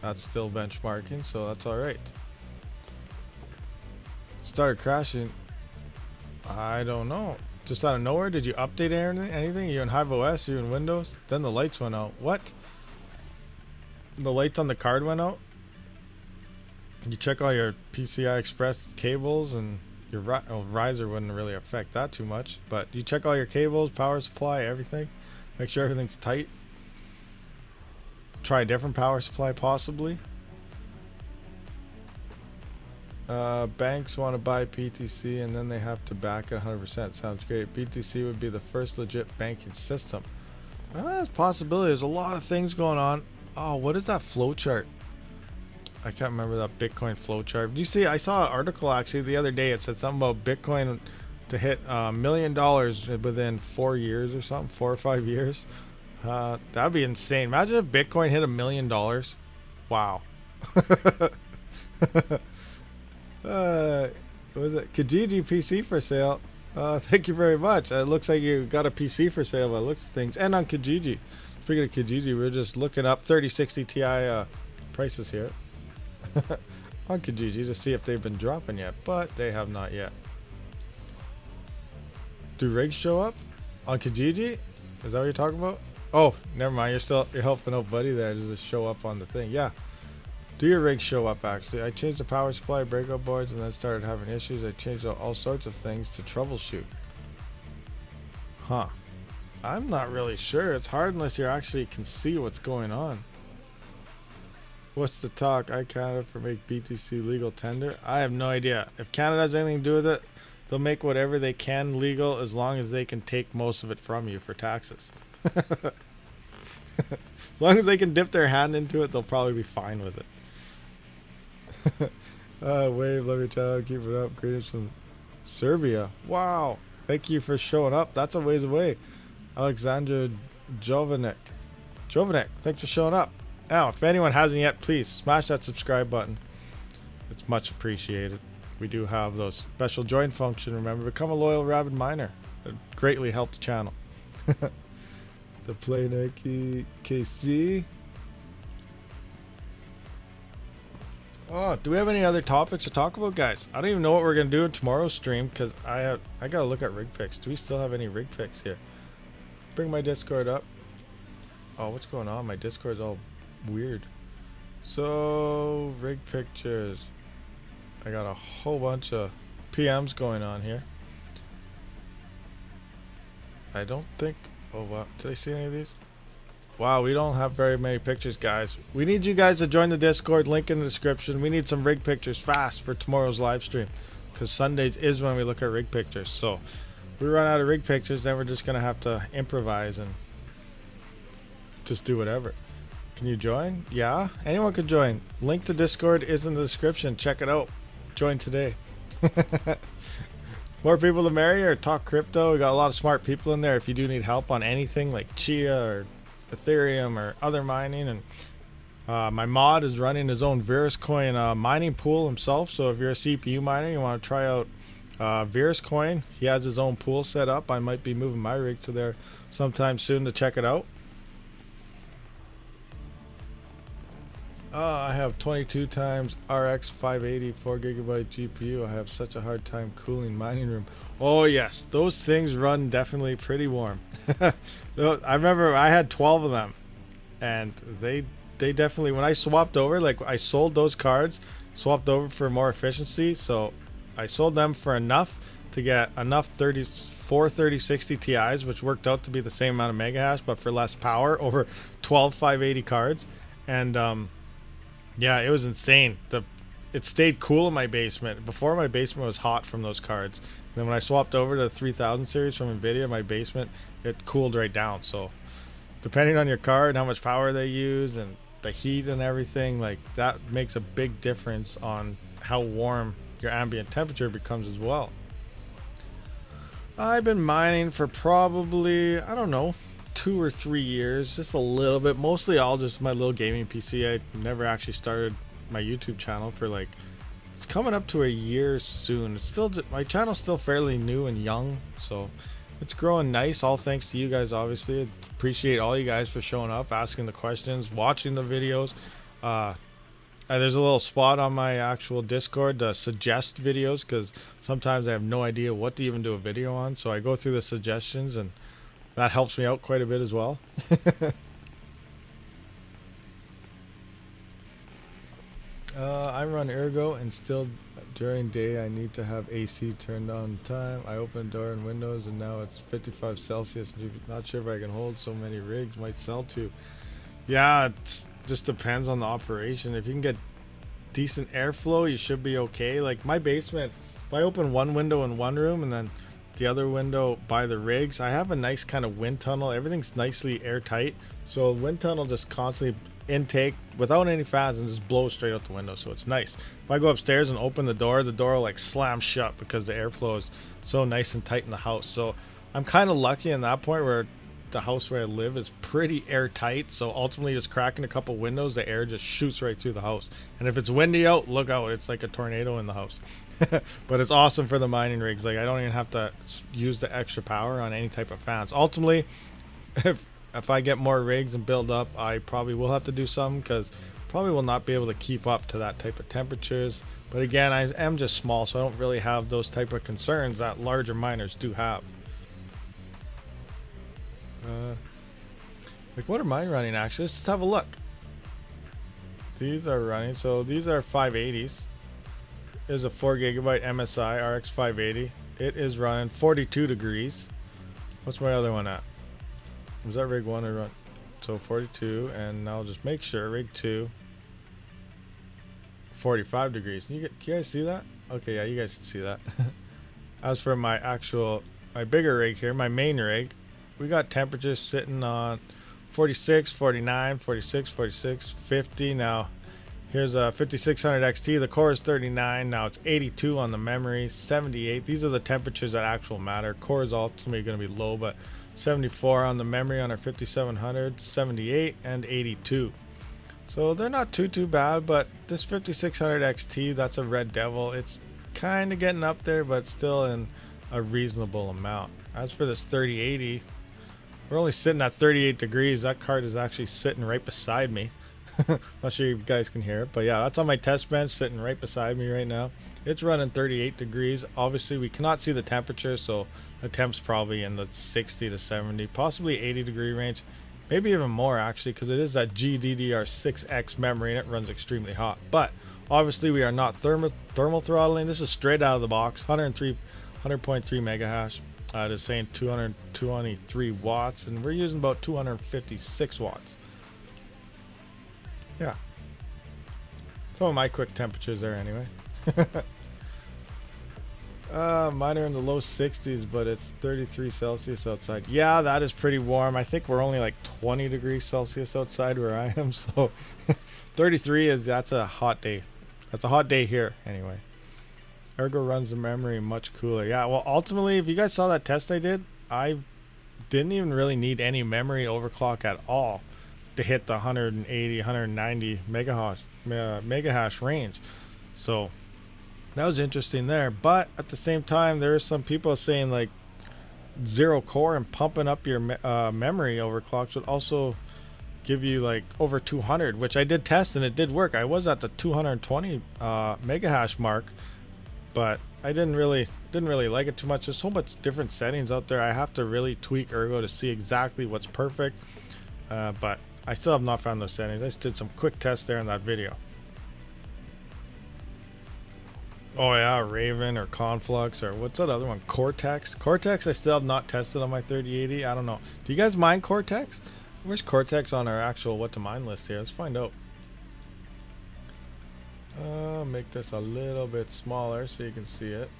S1: That's still benchmarking, so that's alright. Started crashing. I don't know. Just out of nowhere, did you update anything? You're in HiveOS, you're in Windows? Then the lights went out. What? The lights on the card went out? You check all your PCI Express cables, and your riser wouldn't really affect that too much. But you check all your cables, power supply, everything. Make sure everything's tight. Try a different power supply possibly. Banks want to buy BTC and then they have to back it 100%. Sounds great. BTC would be the first legit banking system. That's a possibility. There's a lot of things going on. Oh, what is that flow chart? I can't remember that Bitcoin flow chart. Do you see? I saw an article actually the other day. It said something about Bitcoin to hit $1 million within 4 years or something, 4 or 5 years. That'd be insane. Imagine if Bitcoin hit $1 million. Wow. What was it? Kijiji PC for sale. Thank you very much. It looks like you got a PC for sale by the looks of things. And on Kijiji. Speaking of Kijiji, we're just looking up 3060 Ti prices here. On Kijiji to see if they've been dropping yet. But they have not yet. Do rigs show up on Kijiji? Is that what you're talking about? Oh, never mind. You're helping out buddy there to just show up on the thing. Yeah. Do your rigs show up actually? I changed the power supply, breakout boards, and then started having issues. I changed all sorts of things to troubleshoot. Huh. I'm not really sure. It's hard unless you actually can see what's going on. What's the talk? I Canada for make BTC legal tender? I have no idea. If Canada has anything to do with it, they'll make whatever they can legal as long as they can take most of it from you for taxes. As long as they can dip their hand into it, they'll probably be fine with it. Wave, love your channel, keep it up. Greetings from Serbia. Wow, thank you for showing up. That's a ways away. Alexandra Jovanek, thanks for showing up. Now, if anyone hasn't yet, please smash that subscribe button. It's much appreciated. We do have those special join function. Remember, become a loyal Rabid Miner. It greatly help the channel. The Play Nike KC. Oh, do we have any other topics to talk about, guys? I don't even know what we're gonna do in tomorrow's stream because I gotta look at rig picks. Do we still have any rig picks here? Bring my Discord up. Oh, what's going on? My Discord's all weird. So rig pictures. I got a whole bunch of PMs going on here. I don't think. Oh wow, did I see any of these? Wow, we don't have very many pictures, guys. We need you guys to join the Discord, link in the description. We need some rig pictures fast for tomorrow's live stream, because Sundays is when we look at rig pictures. So if we run out of rig pictures, then we're just gonna have to improvise and just do whatever. Can you join? Yeah, anyone can join. Link to Discord is in the description. Check it out. join today. More people the merrier. Talk crypto. We got a lot of smart people in there. If you do need help on anything like Chia or Ethereum or other mining, and my mod is running his own Veruscoin mining pool himself. So if you're a CPU miner, you want to try out Veruscoin, he has his own pool set up. I might be moving my rig to there sometime soon to check it out. I have 22 times RX 580 4GB GPU. I have such a hard time cooling mining room. Oh yes, those things run definitely pretty warm. I remember I had 12 of them, and they definitely, when I swapped over, like I sold those cards, swapped over for more efficiency. So I sold them for enough to get enough 3060 Ti's, which worked out to be the same amount of mega hash, but for less power over 12 580 cards. And yeah, it was insane. It stayed cool in my basement. Before, my basement was hot from those cards. And then when I swapped over to the 3000 series from Nvidia, my basement, it cooled right down. So depending on your card and how much power they use and the heat and everything, like that makes a big difference on how warm your ambient temperature becomes as well. I've been mining for probably, I don't know, 2 or 3 years, just a little bit, mostly all just my little gaming PC. I never actually started my YouTube channel for like, it's coming up to a year soon. It's still, my channel's still fairly new and young, so it's growing nice, all thanks to you guys. Obviously, I appreciate all you guys for showing up, asking the questions, watching the videos. There's a little spot on my actual Discord to suggest videos, because sometimes I have no idea what to even do a video on, so I go through the suggestions, and that helps me out quite a bit as well. I run Ergo, and still during day I need to have AC turned on time. I open door and windows, and now it's 55 Celsius. Not sure if I can hold so many rigs. Might sell to. Yeah, it just depends on the operation. If you can get decent airflow, you should be okay. Like my basement, if I open one window in one room and then the other window by the rigs, I have a nice kind of wind tunnel. Everything's nicely airtight, so wind tunnel just constantly intake without any fans and just blows straight out the window, so it's nice. If I go upstairs and open the door will like slam shut because the airflow is so nice and tight in the house. So I'm kind of lucky in that point where the house where I live is pretty airtight, so ultimately just cracking a couple windows, the air just shoots right through the house. And if it's windy out, look out, it's like a tornado in the house. But it's awesome for the mining rigs. Like I don't even have to use the extra power on any type of fans. Ultimately, if I get more rigs and build up, I probably will have to do some, because probably will not be able to keep up to that type of temperatures. But again, I am just small, so I don't really have those type of concerns that larger miners do have. Like what are mine running actually? Let's just have a look. These are running, so these are 580s. There's a 4GB MSI RX 580. It is running 42 degrees. What's my other one at? Was that rig 1 I run? So 42, and I'll just make sure rig 2 45 degrees. Can you guys see that? Okay, yeah, you guys can see that. As for my bigger rig here, my main rig, we got temperatures sitting on 46, 49, 46, 46, 50. Now here's a 5600 XT. The core is 39. Now it's 82 on the memory, 78. These are the temperatures that actual matter. Core is ultimately going to be low, but 74 on the memory on our 5700, 78, and 82. So they're not too bad, but this 5600 XT, that's a Red Devil. It's kind of getting up there, but still in a reasonable amount. As for this 3080, we're only sitting at 38 degrees. That card is actually sitting right beside me. Not sure you guys can hear it, but yeah, that's on my test bench sitting right beside me right now. It's running 38 degrees. Obviously we cannot see the temperature, so the temp's probably in the 60 to 70, possibly 80 degree range, maybe even more actually, because it is that GDDR6X memory and it runs extremely hot. But obviously we are not thermal throttling. This is straight out of the box. 100.3 mega hash. It is saying 223 watts, and we're using about 256 watts. Yeah, some of my quick temperatures there anyway. Mine are in the low 60s, but it's 33 Celsius outside. Yeah, that is pretty warm. I think we're only like 20 degrees Celsius outside where I am, so 33 that's a hot day. That's a hot day here anyway. Ergo runs the memory much cooler. Yeah, well, ultimately, if you guys saw that test I did, I didn't even really need any memory overclock at all to hit the 180, 190 mega hash range. So that was interesting there. But at the same time, there are some people saying like zero core and pumping up your memory overclocks would also give you like over 200, which I did test and it did work. I was at the 220 mega hash mark, but I didn't really like it too much. There's so much different settings out there. I have to really tweak Ergo to see exactly what's perfect. But I still have not found those settings. I just did some quick tests there in that video. Oh yeah, Raven or Conflux or what's that other one? Cortex. Cortex I still have not tested on my 3080. I don't know. Do you guys mine Cortex? Where's Cortex on our actual what to mine list here? Let's find out. Make this a little bit smaller so you can see it.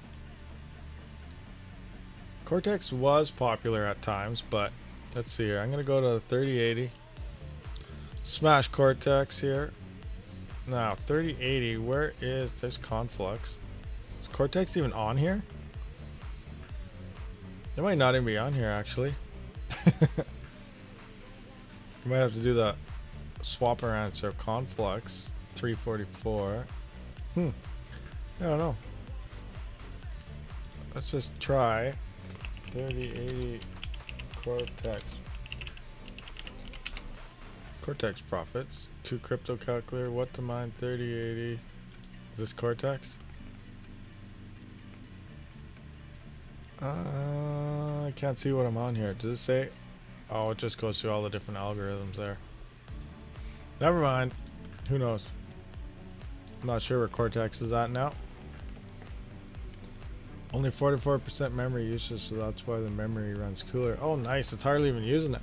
S1: Cortex was popular at times, but let's see here. I'm gonna go to the 3080. Smash Cortex here. Now 3080, where is there's Conflux? Is Cortex even on here? It might not even be on here actually. You might have to do the swap around. So Conflux 344. I don't know. Let's just try 3080 Cortex. Cortex profits. 2 crypto calculator. What to mine 3080. Is this Cortex? I can't see what I'm on here. Does it say? Oh, it just goes through all the different algorithms there. Never mind. Who knows? I'm not sure where Cortex is at now. Only 44% memory usage, so that's why the memory runs cooler. Oh, nice. It's hardly even using it.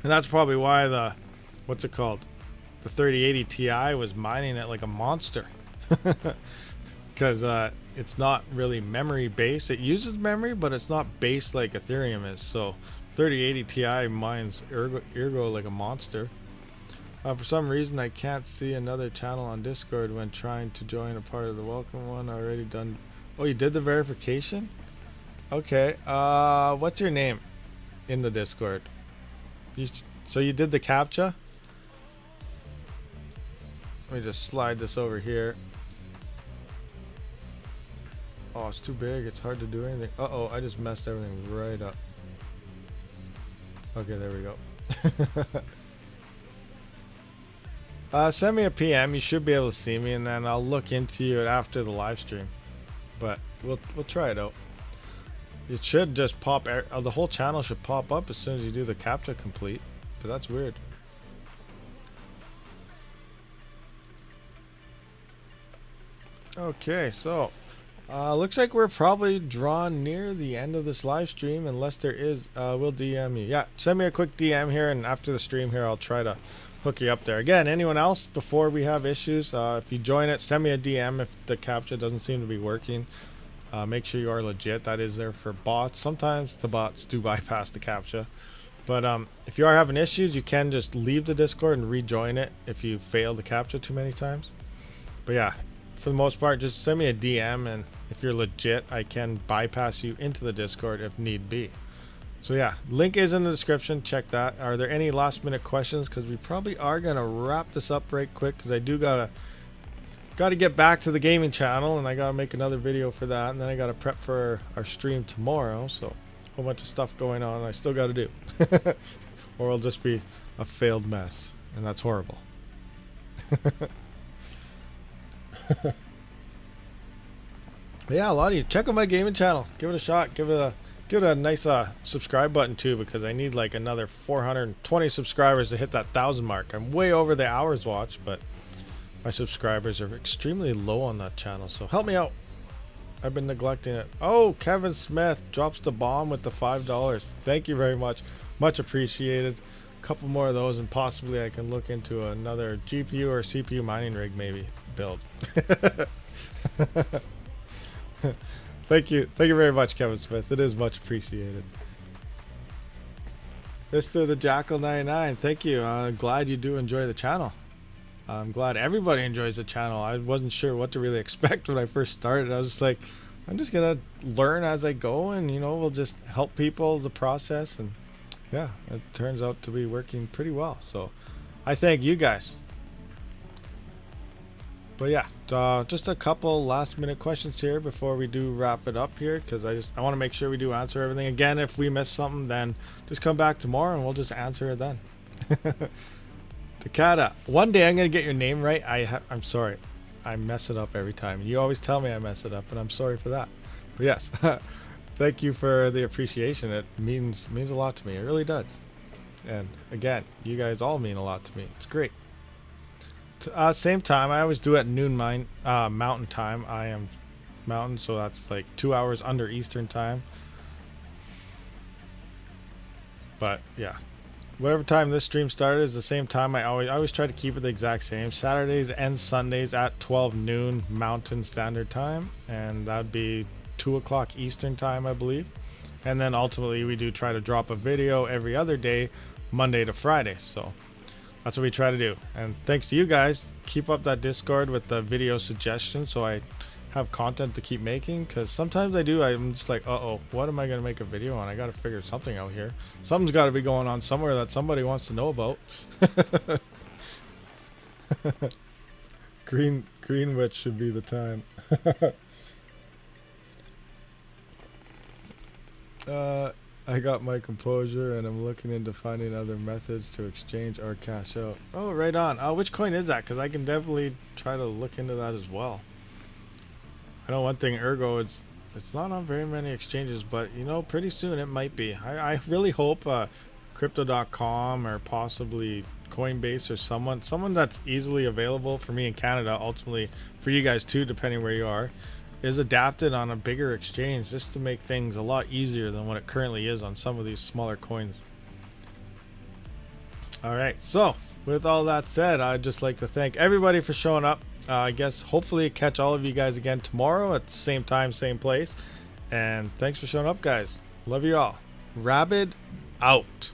S1: And that's probably why the, what's it called? The 3080 Ti was mining it like a monster. Because it's not really memory based. It uses memory, but it's not based like Ethereum is. So 3080 Ti mines Ergo like a monster. For some reason, I can't see another channel on Discord when trying to join a part of the welcome one. Already done. Oh, you did the verification? Okay. What's your name in the Discord? So you did the CAPTCHA? Let me just slide this over here. Oh, it's too big. It's hard to do anything. Uh-oh, I just messed everything right up. Okay, there we go. Send me a PM. You should be able to see me, and then I'll look into you after the live stream. But we'll try it out. It should just pop. The whole channel should pop up as soon as you do the CAPTCHA complete. But that's weird. Okay, so looks like we're probably drawn near the end of this live stream, unless there is. We'll DM you. Yeah, send me a quick DM here, and after the stream here, I'll try to hook you up there. Again, anyone else before we have issues, if you join it, send me a DM if the CAPTCHA doesn't seem to be working. Make sure you are legit. That is there for bots. Sometimes the bots do bypass the CAPTCHA. But if you are having issues, you can just leave the Discord and rejoin it if you fail the CAPTCHA too many times. But yeah, for the most part, just send me a DM, and if you're legit, I can bypass you into the Discord if need be. So yeah, link is in the description. Check that. Are there any last minute questions? Because we probably are gonna wrap this up right quick, because I do gotta get back to the gaming channel, and I gotta make another video for that, and then I gotta prep for our stream tomorrow. So a whole bunch of stuff going on I still gotta do. Or it'll just be a failed mess, and that's horrible. Yeah, a lot of you check out my gaming channel. Give it a shot. Give it a nice subscribe button too, because I need like another 420 subscribers to hit that 1,000 mark. I'm way over the hours watched, but my subscribers are extremely low on that channel, so help me out. I've been neglecting it. Oh, Kevin Smith drops the bomb with the $5. Thank you very much. Much appreciated. A couple more of those, and possibly I can look into another GPU or CPU mining rig maybe build. Thank you very much, Kevin Smith. It is much appreciated. Mr. the Jackal 99, thank you. Glad you do enjoy the channel. I'm glad everybody enjoys the channel. I wasn't sure what to really expect when I first started. I was just like, I'm just gonna learn as I go, and you know, we'll just help people the process. And yeah, it turns out to be working pretty well. So I thank you guys. But yeah, just a couple last minute questions here before we do wrap it up here, because I want to make sure we do answer everything. Again, if we miss something, then just come back tomorrow and we'll just answer it then. Takada, one day I'm gonna get your name right. I'm sorry, I mess it up every time. You always tell me I mess it up, and I'm sorry for that. But yes, thank you for the appreciation. It means a lot to me. It really does. And again, you guys all mean a lot to me. It's great. Same time, I always do it at noon mountain time. I am mountain, so that's like 2 hours under Eastern time. But yeah, whatever time this stream started is the same time. I always try to keep it the exact same. Saturdays and Sundays at 12 noon Mountain Standard Time, and that'd be 2 o'clock Eastern time, I believe. And then ultimately we do try to drop a video every other day, Monday to Friday. So that's what we try to do. And thanks to you guys, keep up that Discord with the video suggestions so I have content to keep making, because sometimes I'm just like, uh-oh, what am I going to make a video on? I got to figure something out here. Something's got to be going on somewhere that somebody wants to know about. Greenwich should be the time. I got my composure and I'm looking into finding other methods to exchange or cash out. Oh, right on. Which coin is that? Because I can definitely try to look into that as well. I know one thing, Ergo, it's not on very many exchanges, but you know, pretty soon it might be. I really hope crypto.com or possibly Coinbase or someone that's easily available for me in Canada, ultimately for you guys too, depending where you are, is adapted on a bigger exchange just to make things a lot easier than what it currently is on some of these smaller coins. All right, so with all that said, I'd just like to thank everybody for showing up. I guess hopefully catch all of you guys again tomorrow at the same time, same place. And thanks for showing up, guys. Love you all. Rabid out.